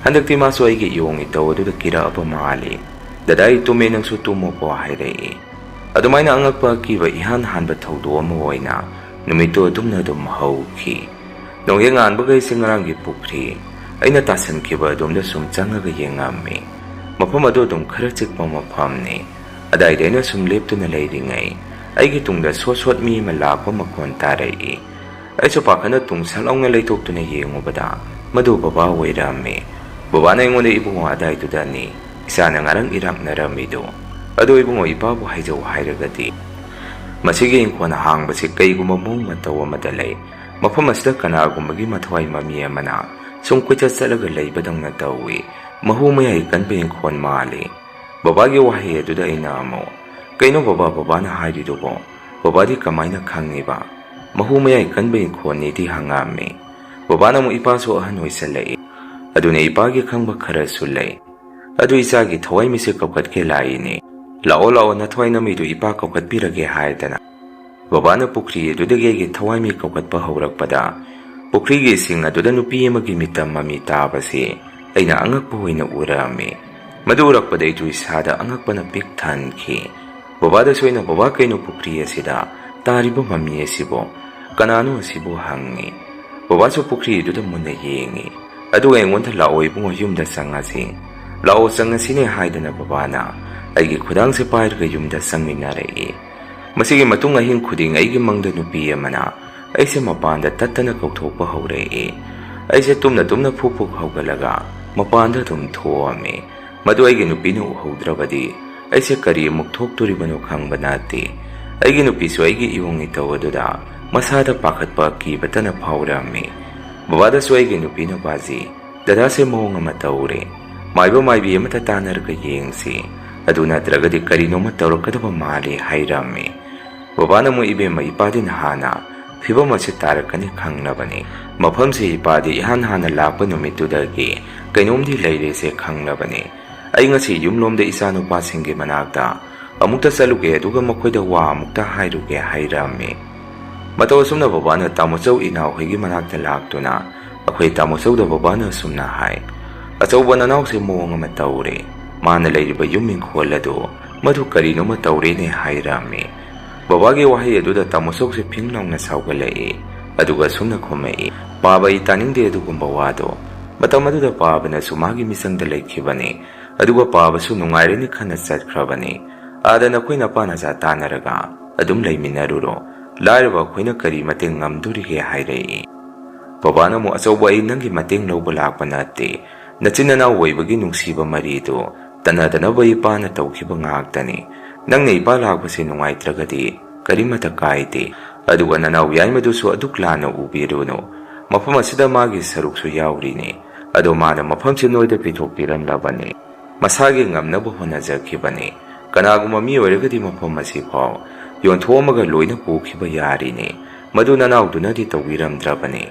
ꯍꯟꯗꯛꯇꯤ ꯃꯥꯁꯨ ꯑꯩꯒꯤ ꯏꯌꯣꯡ ꯏꯇꯧ ꯑꯗꯨꯗ ꯀꯤꯔꯛꯑꯕ ꯃꯥꯜꯂꯤ꯫ "ꯗꯗꯥ, ꯑꯩ ꯇꯨꯝꯃꯦ, ꯅꯪꯁꯨ ꯇꯨꯝꯃꯣꯀꯣ" ꯍꯥꯏꯔꯛꯏ꯫ ꯑꯗꯨꯃꯥꯏꯅ ꯑꯉꯛꯄ ꯑꯀꯤꯕꯏꯍꯥꯟ ꯍꯥꯟꯕ ꯊꯧꯗꯣꯛ ꯑꯃ ꯑꯣꯏꯅ ꯅꯨꯃꯤꯠꯇꯨ ꯑꯗꯨꯝꯅ ꯑꯗꯨꯝ ꯍꯧꯈꯤ꯫ ꯅꯣꯡꯍꯦꯛ ꯉꯥꯟꯕꯒ ꯑꯩꯁꯦ ꯉꯔꯥꯡꯒꯤ ꯄꯨꯈ꯭ꯔꯤ ꯑꯩꯅ ꯇꯥꯁꯟꯈꯤꯕ ꯑꯗꯣꯝꯗ ꯁꯨꯝ ꯆꯪꯉꯒ ꯌꯦꯡꯉꯝꯃꯤ꯫ ꯃꯐꯝ ꯑꯗꯨ ꯑꯗꯨꯝ ꯈꯔ ꯆꯤꯛꯄ ꯃꯐꯝꯅꯤ꯫ ꯑꯗꯥꯏꯗ ꯑꯩꯅ ꯁꯨꯝ ꯂꯦꯞꯇꯨꯅ ꯂꯩꯔꯤꯉꯩ ꯑꯩꯒꯤ ꯇꯨꯡꯗ ꯁꯣꯠ ꯃꯤ ꯑꯃ ꯂꯥꯛꯄ ꯃꯈꯣꯟ ꯇꯥꯔꯛꯏ꯫ ꯑꯩꯁꯨ ꯄꯥꯈꯠꯅ ꯇꯨꯡ ꯁꯠ ꯂꯥꯎꯅ ꯂꯩꯊꯣꯛꯇꯨꯅ ꯌꯦꯡꯉꯨꯕꯗ ꯃꯗꯨ ꯕꯕꯥ ꯑꯣꯏꯔꯝꯃꯤ꯫ ꯕꯕꯥꯅ ꯑꯩꯉꯣꯟꯗ "ꯏꯕꯨꯡꯉꯣ, ꯑꯗꯥꯏꯗꯨꯗꯅꯤ ꯏꯆꯥꯅ ꯉꯔꯥꯡ ꯏꯔꯥꯛꯅꯔꯝꯃꯤꯗꯨ꯫ ꯑꯗꯣ ꯏꯕꯨꯡꯉꯣ, ꯏꯄꯥꯕꯨ ꯍꯥꯏꯖꯧ ꯍꯥꯏꯔꯒꯗꯤ ꯃꯁꯤꯒꯤ ꯏꯪꯈꯣꯜ ꯑꯍꯥꯡꯕꯁꯤ ꯀꯩꯒꯨꯝꯕ ꯃꯑꯣꯡ ꯃꯇꯧ ꯑꯃꯗ ꯂꯩ꯫ ꯃꯐꯝ ꯑꯁꯤꯗ ꯀꯅꯥꯒꯨꯝꯕꯒꯤ ꯃꯊꯋꯥꯏ ꯃꯃꯤ ꯑꯃꯅ ꯁꯨꯝ ꯀꯣꯏꯆꯠ ꯆꯠꯂꯒ ꯂꯩꯕꯗꯧꯅ ꯇꯧꯏ꯫ ꯃꯍꯨ ꯃꯌꯥꯏ ꯀꯟꯕ ꯏꯪꯈꯣꯜ ꯃꯥꯜꯂꯤ." ꯕꯕꯥꯒꯤ ꯋꯥꯍꯩ ꯑꯗꯨꯗ ꯑꯩꯅ ꯑꯃꯨꯛ "ꯀꯩꯅꯣ ꯕꯕꯥ, ꯕꯕꯥꯅ ꯍꯥꯏꯔꯤꯗꯨꯕꯣ? ꯕꯕꯥꯗꯤ ꯀꯃꯥꯏꯅ ꯈꯪꯉꯤꯕ? ꯃꯍꯨ ꯃꯌꯥꯏ ꯀꯟꯕ ꯏꯪꯈꯣꯜꯅꯤꯗꯤ" ꯍꯪꯉꯝꯃꯤ꯫ ꯕꯕꯥꯅ ꯑꯃꯨꯛ "ꯏꯄꯥꯁꯨ ꯑꯍꯟ ꯑꯣꯏꯁꯜꯂꯛꯏ, ꯑꯗꯨꯅ ꯏꯄꯥꯒꯤ ꯈꯪꯕ ꯈꯔꯁꯨ ꯂꯩ꯫ ꯑꯗꯨ ꯏꯆꯥꯒꯤ ꯊꯋꯥꯏ ꯃꯤꯠꯁꯦ ꯀꯧꯈꯠꯀꯦ ꯂꯥꯛꯏꯅꯤ, ꯂꯥꯛꯑꯣ ꯂꯥꯛꯑꯣ, ꯅꯊꯋꯥꯏ ꯅꯃꯤꯗꯨ ꯏꯄꯥ ꯀꯧꯈꯠꯄꯤꯔꯒꯦ" ꯍꯥꯏꯗꯅ ꯕꯕꯥꯅ ꯄꯨꯈ꯭ꯔꯤ ꯑꯗꯨꯗꯒꯤ ꯑꯩꯒꯤ ꯊꯋꯥꯏ ꯃꯤꯠ ꯀꯧꯈꯠꯄ ꯍꯧꯔꯛꯄꯗ ꯄꯨꯈ꯭ꯔꯤꯒꯤ ꯏꯁꯤꯡ ꯑꯗꯨꯗ ꯅꯨꯄꯤ ꯑꯃꯒꯤ ꯃꯤꯠꯇ ꯃꯃꯤ ꯇꯥꯕꯁꯤ ꯑꯩꯅ ꯑꯉꯛꯄ ꯑꯣꯏꯅ ꯎꯔꯝꯃꯤ꯫ ꯃꯗꯨ ꯎꯔꯛꯄꯗ ꯑꯩꯁꯨ ꯏꯁꯥꯗ ꯑꯉꯛꯄꯅ ꯄꯤꯛ ꯊꯟꯈꯤ꯫ ꯕꯕꯥꯗꯁꯨ ꯑꯩꯅ "ꯕꯕꯥ, ꯀꯩꯅꯣ ꯄꯨꯈ꯭ꯔꯤ ꯑꯁꯤꯗ ꯇꯥꯔꯤꯕ ꯃꯃꯤ ꯑꯁꯤꯕꯣ? ꯀꯅꯥꯅꯣ ꯑꯁꯤꯕꯨ?" ꯍꯪꯉꯤ꯫ ꯕꯕꯥꯁꯨ ꯄꯨꯈ꯭ꯔꯤ ꯑꯗꯨꯗ ꯃꯨꯟꯅ ꯌꯦꯡꯉꯤ꯫ ꯑꯗꯨꯒ ꯑꯩꯉꯣꯟꯗ "ꯂꯥꯛꯑꯣ ꯏꯕꯨꯡꯉꯣ, ꯌꯨꯝꯗ ꯆꯪꯉꯁꯤ, ꯂꯥꯛꯑꯣ ꯆꯪꯉꯁꯤꯅꯦ" ꯍꯥꯏꯗꯅ ꯕꯕꯥꯅ ꯑꯩꯒꯤ ꯈꯨꯗꯥꯡꯁꯦ ꯄꯥꯏꯔꯒ ꯌꯨꯝꯗ ꯆꯪꯃꯤꯟꯅꯔꯛꯏ꯫ ꯃꯁꯤꯒꯤ ꯃꯇꯨꯡ ꯑꯍꯤꯡ ꯈꯨꯗꯤꯡ ꯑꯩꯒꯤ ꯃꯪꯗ ꯅꯨꯄꯤ ꯑꯃꯅ ꯑꯩꯁꯦ ꯃꯄꯥꯟꯗ ꯇꯠꯇꯅ ꯀꯧꯊꯣꯛꯄ ꯍꯧꯔꯛꯏ꯫ ꯑꯩꯁꯦ ꯇꯨꯝꯅ ꯇꯨꯝꯅ ꯐꯨꯛ ꯐꯨꯛ ꯍꯧꯒꯠꯂꯒ ꯃꯄꯥꯟꯗ ꯑꯗꯨꯝ ꯊꯣꯛꯑꯝꯃꯤ꯫ ꯃꯗꯨ ꯑꯩꯒꯤ ꯅꯨꯄꯤꯅ ꯎꯍꯧꯗ꯭ꯔꯕꯗꯤ ꯑꯩꯁꯦ ꯀꯔꯤ ꯑꯃꯨꯛ ꯊꯣꯛꯇꯣꯔꯤꯕꯅꯣ ꯈꯪꯕ ꯅꯠꯇꯦ꯫ ꯑꯩꯒꯤ ꯅꯨꯄꯤꯁꯨ ꯑꯩꯒꯤ ꯏꯌꯣꯡ ꯏꯇꯧ ꯑꯗꯨꯗ ꯃꯁꯥꯗ ꯄꯥꯈꯠꯄ ꯑꯀꯤꯕꯇꯅ ꯐꯥꯎꯔꯝꯃꯤ꯫ ꯕꯕꯥꯗꯁꯨ ꯑꯩꯒꯤ ꯅꯨꯄꯤꯅ "ꯕꯥꯖꯤ, ꯗꯗꯥꯁꯦ ꯃꯑꯣꯡ ꯑꯃ ꯇꯧꯔꯦ, ꯃꯥꯏꯕ ꯃꯥꯏꯕꯤ ꯑꯃꯇ ꯇꯥꯟꯅꯔꯒ ꯌꯦꯡꯁꯤ, ꯑꯗꯨ ꯅꯠꯇ꯭ꯔꯒꯗꯤ ꯀꯔꯤꯅꯣꯃ ꯇꯧꯔꯛꯀꯗꯕ ꯃꯥꯜꯂꯤ" ꯍꯥꯏꯔꯝꯃꯤ꯫ ꯕꯕꯥꯅ ꯑꯃꯨꯛ "ꯏꯕꯦꯝꯃ, ꯏꯄꯥꯗꯤ ꯅꯍꯥꯟꯅ ꯐꯤꯕꯝ ꯑꯁꯤ ꯇꯥꯔꯛꯀꯅꯤ ꯈꯪꯂꯕꯅꯤ. ꯃꯐꯝꯁꯤ ꯏꯄꯥꯗꯤ ꯏꯍꯥꯟ ꯍꯥꯟꯅ ꯂꯥꯛꯄ ꯅꯨꯃꯤꯠꯇꯨꯗꯒꯤ ꯀꯩꯅꯣꯝꯗꯤ ꯂꯩꯔꯦꯁꯦ ꯈꯪꯂꯕꯅꯤ. ꯑꯩ ꯉꯁꯤ ꯌꯨꯝꯂꯣꯝꯗ ꯏꯆꯥꯅꯨꯄꯥꯁꯤꯡꯒꯤ ꯃꯅꯥꯛꯇ ꯑꯃꯨꯛꯇ ꯆꯠꯂꯨꯒꯦ ꯑꯗꯨꯒ ꯃꯈꯣꯏꯗ ꯋꯥ ꯑꯃꯨꯛꯇ ꯍꯥꯏꯔꯨꯒꯦ ꯍꯥꯏꯔꯝꯃꯤ꯫ ꯃꯇꯧ ꯑꯁꯨꯝꯅ ꯕꯕꯥꯅ ꯇꯥꯃꯣꯆꯧ ꯏꯅꯥꯎꯍꯣꯏꯒꯤ ꯃꯅꯥꯛꯇ ꯂꯥꯛꯇꯨꯅ ꯑꯩꯈꯣꯏ ꯇꯥꯃꯣꯆꯧꯗ ꯕꯕꯥꯅ ꯑꯁꯨꯝꯅ ꯍꯥꯏ, "ꯑꯆꯧꯕ ꯅꯅꯥꯎꯁꯦ ꯃꯑꯣꯡ ꯑꯃ ꯇꯧꯔꯦ꯫ ꯃꯥꯅ ꯂꯩꯔꯤꯕ ꯌꯨꯝ ꯏꯪꯈꯣꯜ ꯑꯗꯨ ꯃꯗꯨ ꯀꯔꯤꯅꯣꯃ ꯇꯧꯔꯦꯅꯦ" ꯍꯥꯏꯔꯝꯃꯤ꯫ ꯕꯕꯥꯒꯤ ꯋꯥꯍꯩ ꯑꯗꯨꯗ ꯇꯥꯃꯣꯆꯧꯁꯦ ꯐꯤꯡ ꯂꯥꯎꯅ ꯁꯥꯎꯒꯠꯂꯛꯏ ꯑꯗꯨꯒ ꯑꯁꯨꯝꯅ ꯈꯨꯝꯃꯛꯏ, "ꯄꯥꯕ ꯑꯩ ꯇꯥꯅꯤꯡꯗꯦ ꯑꯗꯨꯒꯨꯝꯕ ꯋꯥꯗꯣ꯫ ꯃꯇꯝ ꯑꯗꯨꯗ ꯄꯥꯕꯅꯁꯨ ꯃꯥꯒꯤ ꯃꯤꯆꯪꯗ ꯂꯩꯈꯤꯕꯅꯤ ꯑꯗꯨꯒ ꯄꯥꯕꯁꯨ ꯅꯨꯡꯉꯥꯏꯔꯅꯤ ꯈꯟꯅ ꯆꯠꯈ꯭ꯔꯕꯅꯤ꯫ ꯑꯥꯗ ꯅꯈꯣꯏ ꯅꯄꯥ ꯅꯆꯥ ꯇꯥꯟꯅꯔꯒ ꯑꯗꯨꯝ ꯂꯩꯃꯤꯟꯅꯔꯨꯔꯣ꯫ ꯂꯥꯏꯔꯕ ꯑꯩꯈꯣꯏꯅ ꯀꯔꯤ ꯃꯇꯦꯡ ꯉꯝꯗꯣꯔꯤꯒꯦ" ꯍꯥꯏꯔꯛꯏ꯫ ꯕꯕꯥꯅ ꯑꯃꯨꯛ, "ꯑꯆꯧꯕ ꯑꯩ ꯅꯪꯒꯤ ꯃꯇꯦꯡ ꯂꯧꯕ ꯂꯥꯛꯄ ꯅꯠꯇꯦ꯫ ꯅꯆꯤꯟ ꯅꯅꯥꯎ ꯑꯣꯏꯕꯒꯤ ꯅꯨꯡꯁꯤꯕ ꯃꯔꯤꯗꯨ ꯇꯅꯗꯅꯕ ꯏꯄꯥꯅ ꯇꯧꯈꯤꯕ ꯉꯥꯛꯇꯅꯤ꯫ ꯅꯪꯅ ꯏꯄꯥ ꯂꯥꯛꯄꯁꯦ ꯅꯨꯡꯉꯥꯏꯇ꯭ꯔꯒꯗꯤ ꯀꯔꯤꯃꯠꯇ ꯀꯥꯏꯗꯦ꯫ ꯑꯗꯨꯒ ꯅꯅꯥꯎ ꯌꯥꯏꯃꯗꯨꯁꯨ ꯑꯗꯨꯛ ꯂꯥꯟꯅ ꯎꯕꯤꯔꯨꯅꯨ꯫ ꯃꯐꯝ ꯑꯁꯤꯗ ꯃꯥꯒꯤ ꯁꯔꯨꯛꯁꯨ ꯌꯥꯎꯔꯤꯅꯤ꯫ ꯑꯗꯣ ꯃꯥꯅ ꯃꯐꯝꯁꯤ ꯅꯣꯏꯗ ꯄꯤꯊꯣꯛꯄꯤꯔꯝꯂꯕꯅꯤ꯫ ꯃꯁꯥꯒꯤ ꯉꯝꯅꯕ ꯍꯣꯠꯅꯖꯈꯤꯕꯅꯤ꯫ ꯀꯅꯥꯒꯨꯝꯕ ꯃꯤ ꯑꯣꯏꯔꯒꯗꯤ ꯃꯐꯝ ꯑꯁꯤꯐꯥꯎ ꯌꯣꯟꯊꯣꯛꯑꯝꯃꯒ ꯂꯣꯏꯅ ꯄꯨꯈꯤꯕ ꯌꯥꯔꯤꯅꯤ꯫ ꯃꯗꯨ ꯅꯅꯥꯎꯗꯨꯅꯗꯤ ꯇꯧꯕꯤꯔꯝꯗ꯭ꯔꯕꯅꯤ꯫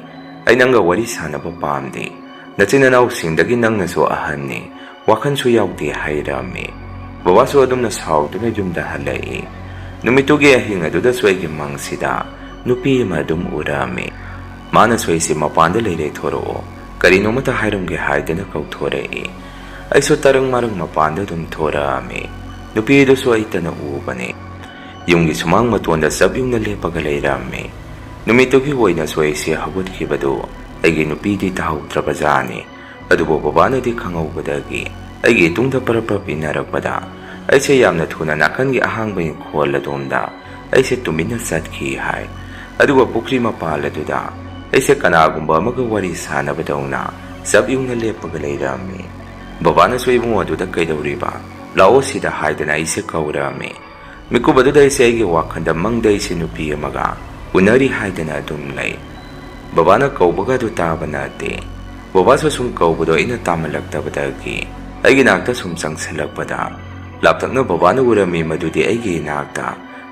ꯑꯩ ꯅꯪꯒ ꯋꯥꯔꯤ ꯁꯥꯟꯅꯕ ꯄꯥꯝꯗꯦ꯫ ꯅꯆꯤꯟ ꯅꯅꯥꯎꯁꯤꯡꯗꯒꯤ ꯅꯪꯅꯁꯨ ꯑꯍꯟꯅꯤ꯫ ꯋꯥꯈꯟꯁꯨ ꯌꯥꯎꯗꯦ" ꯍꯥꯏꯔꯝꯃꯤ꯫ ꯕꯕꯥꯁꯨ ꯑꯗꯨꯝꯅ ꯁꯥꯎꯗꯨꯅ ꯌꯨꯝꯗ ꯍꯜꯂꯛꯏ꯫ ꯅꯨꯃꯤꯠꯇꯨꯒꯤ ꯑꯍꯤꯡ ꯑꯗꯨꯗꯁꯨ ꯑꯩꯒꯤ ꯃꯪꯁꯤꯗ ꯅꯨꯄꯤ ꯑꯃ ꯑꯗꯨꯝ ꯎꯔꯝꯃꯤ꯫ ꯃꯥꯅꯁꯨ ꯑꯩꯁꯦ ꯃꯄꯥꯟꯗ ꯂꯩꯔꯦ, ꯊꯣꯔꯛꯑꯣ, ꯀꯔꯤꯅꯣꯃꯇ ꯍꯥꯏꯔꯝꯒꯦ ꯍꯥꯏꯗꯅ ꯀꯧꯊꯣꯔꯛꯏ꯫ ꯑꯩꯁꯨ ꯇꯔꯪ ꯃꯔꯪ ꯃꯄꯥꯟꯗ ꯑꯗꯨꯝ ꯊꯣꯔꯛꯑꯝꯃꯤ꯫ ꯅꯨꯄꯤꯗꯨꯁꯨ ꯑꯩꯇꯅ ꯎꯕꯅꯤ꯫ ꯌꯨꯝꯒꯤ ꯁꯨꯃꯥꯡ ꯃꯇꯣꯟꯗ ꯆꯞ ꯌꯨꯡꯅ ꯂꯦꯞꯄꯒ ꯂꯩꯔꯝꯃꯤ꯫ ꯅꯨꯃꯤꯠꯇꯨꯒꯤ ꯑꯣꯏꯅꯁꯨ ꯑꯩꯁꯦ ꯍꯧꯒꯠꯈꯤꯕꯗꯨ ꯑꯩꯒꯤ ꯅꯨꯄꯤꯗꯤ ꯇꯥꯍꯧꯗ꯭ꯔꯕꯖꯥꯠꯅꯤ꯫ ꯑꯗꯨꯕꯨ ꯕꯕꯥꯅꯗꯤ ꯈꯪꯍꯧꯕꯗꯒꯤ ꯑꯩꯒꯤ ꯏꯇꯨꯡꯗ ꯄꯔꯞ ꯄꯔꯞ ꯏꯟꯅꯔꯛꯄꯗ ꯑꯩꯁꯦ ꯌꯥꯝꯅ ꯊꯨꯅ ꯅꯥꯀꯟꯒꯤ ꯑꯍꯥꯡꯕ ꯏꯪꯈꯣꯜ ꯑꯗꯣꯝꯗ ꯑꯩꯁꯦ ꯇꯨꯃꯤꯟꯅ ꯆꯠꯈꯤ ꯍꯥꯏ꯫ ꯑꯗꯨꯒ ꯄꯨꯈ꯭ꯔꯤ ꯃꯄꯥꯜ ꯑꯗꯨꯗ ꯑꯩꯁꯦ ꯀꯅꯥꯒꯨꯝꯕ ꯑꯃꯒ ꯋꯥꯔꯤ ꯁꯥꯟꯅꯕꯗꯧꯅ ꯆꯞ ꯌꯨꯡꯅ ꯂꯦꯞꯄꯒ ꯂꯩꯔꯝꯃꯤ꯫ ꯕꯕꯥꯅꯁꯨ ꯏꯕꯨꯡꯉꯣ ꯑꯗꯨꯗ ꯀꯩꯗꯧꯔꯤꯕ, ꯂꯥꯛꯑꯣ ꯁꯤꯗ ꯍꯥꯏꯗꯅ ꯑꯩꯁꯦ ꯀꯧꯔꯝꯃꯤ꯫ ꯃꯤꯀꯨꯞ ꯑꯗꯨꯗ ꯑꯩꯁꯦ ꯑꯩꯒꯤ ꯋꯥꯈꯜꯗ ꯃꯪꯗ ꯑꯩꯁꯦ ꯅꯨꯄꯤ ꯑꯃꯒ ꯎꯅꯔꯤ ꯍꯥꯏꯗꯅ ꯑꯗꯨꯝ ꯂꯩ꯫ ꯕꯕꯥꯅ ꯀꯧꯕꯒ ꯑꯗꯨ ꯇꯥꯕ ꯅꯠꯇꯦ꯫ ꯕꯕꯥꯁꯨ ꯁꯨꯝ ꯀꯧꯕꯗꯣ ꯑꯩꯅ ꯇꯥꯃꯜꯂꯛꯇꯕꯗꯒꯤ ꯑꯩꯒꯤ ꯅꯥꯛꯇ ꯁꯨꯝ ꯆꯪꯁꯤꯜꯂꯛꯄꯗ ꯂꯥꯞꯇꯛꯅ ꯕꯕꯥꯅ ꯎꯔꯝꯃꯤ ꯃꯗꯨꯗꯤ ꯑꯩꯒꯤ ꯏꯅꯥꯛꯇ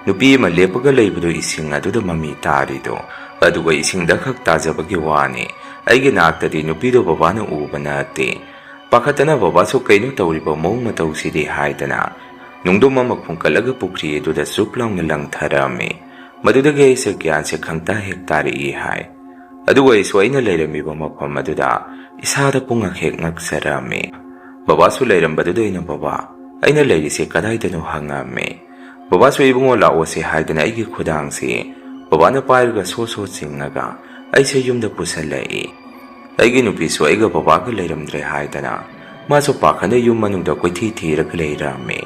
ꯅꯨꯄꯤ ꯑꯃ ꯂꯦꯞꯄꯒ ꯂꯩꯕꯗꯨ ꯏꯁꯤꯡ ꯑꯗꯨꯗ ꯃꯃꯤ ꯇꯥꯔꯤꯗꯣ꯫ ꯑꯗꯨꯒ ꯏꯁꯤꯡꯗ ꯈꯛ ꯇꯥꯖꯕꯒꯤ ꯋꯥꯅꯤ꯫ ꯑꯩꯒꯤ ꯅꯥꯛꯇꯗꯤ ꯅꯨꯄꯤꯗꯣ ꯕꯕꯥꯅ ꯎꯕ ꯅꯠꯇꯦ꯫ ꯄꯥꯈꯠꯇꯅ ꯕꯕꯥꯁꯨ ꯀꯩꯅꯣ ꯇꯧꯔꯤꯕ ꯃꯑꯣꯡ ꯃꯇꯧꯁꯤꯗꯤ ꯍꯥꯏꯗꯅ ꯅꯨꯡꯗꯨꯝ ꯑꯃ ꯈꯨꯡꯀꯠꯂꯒ ꯄꯨꯈ꯭ꯔꯤ ꯑꯗꯨꯗ ꯆꯨꯞ ꯂꯥꯎꯅ ꯂꯪꯊꯔꯝꯃꯤ꯫ ꯃꯗꯨꯗꯒꯤ ꯑꯩꯁꯦ ꯒ꯭ꯌꯥꯟꯁꯦ ꯈꯪꯇꯥ ꯍꯦꯛ ꯇꯥꯔꯛꯏ ꯍꯥꯏ꯫ ꯑꯗꯨꯒ ꯑꯩꯁꯨ ꯑꯩꯅ ꯂꯩꯔꯝꯃꯤꯕ ꯃꯐꯝ ꯑꯗꯨꯗ ꯏꯁꯥꯗ ꯄꯨꯡꯉꯛ ꯍꯦꯛ ꯉꯛꯆꯔꯝꯃꯤ꯫ ꯕꯕꯥꯁꯨ ꯂꯩꯔꯝꯕꯗꯨꯗ ꯑꯩꯅ, "ꯕꯕꯥ, ꯑꯩꯅ ꯂꯩꯔꯤꯁꯦ ꯀꯗꯥꯏꯗꯅꯣ?" ꯍꯪꯉꯝꯃꯤ꯫ ꯕꯕꯥꯁꯨ ꯏꯕꯨꯡꯉꯣ ꯂꯥꯛꯑꯣꯁꯦ ꯍꯥꯏꯗꯅ ꯑꯩꯒꯤ ꯈꯨꯗꯥꯡꯁꯤ ꯕꯕꯥꯅ ꯄꯥꯏꯔꯒ ꯁꯣ ꯁꯣ ꯆꯤꯡꯉꯒ ꯑꯩꯁꯦ ꯌꯨꯝꯗ ꯄꯨꯁꯜꯂꯛꯏ꯫ ꯑꯩꯒꯤ ꯅꯨꯄꯤꯁꯨ ꯑꯩꯒ ꯕꯕꯥꯒ ꯂꯩꯔꯝꯗ꯭ꯔꯦ ꯍꯥꯏꯗꯅ ꯃꯥꯁꯨ ꯄꯥꯈꯠꯅ ꯌꯨꯝ ꯃꯅꯨꯡꯗ ꯀꯣꯏꯊꯤ ꯊꯤꯔꯒ ꯂꯩꯔꯝꯃꯤ꯫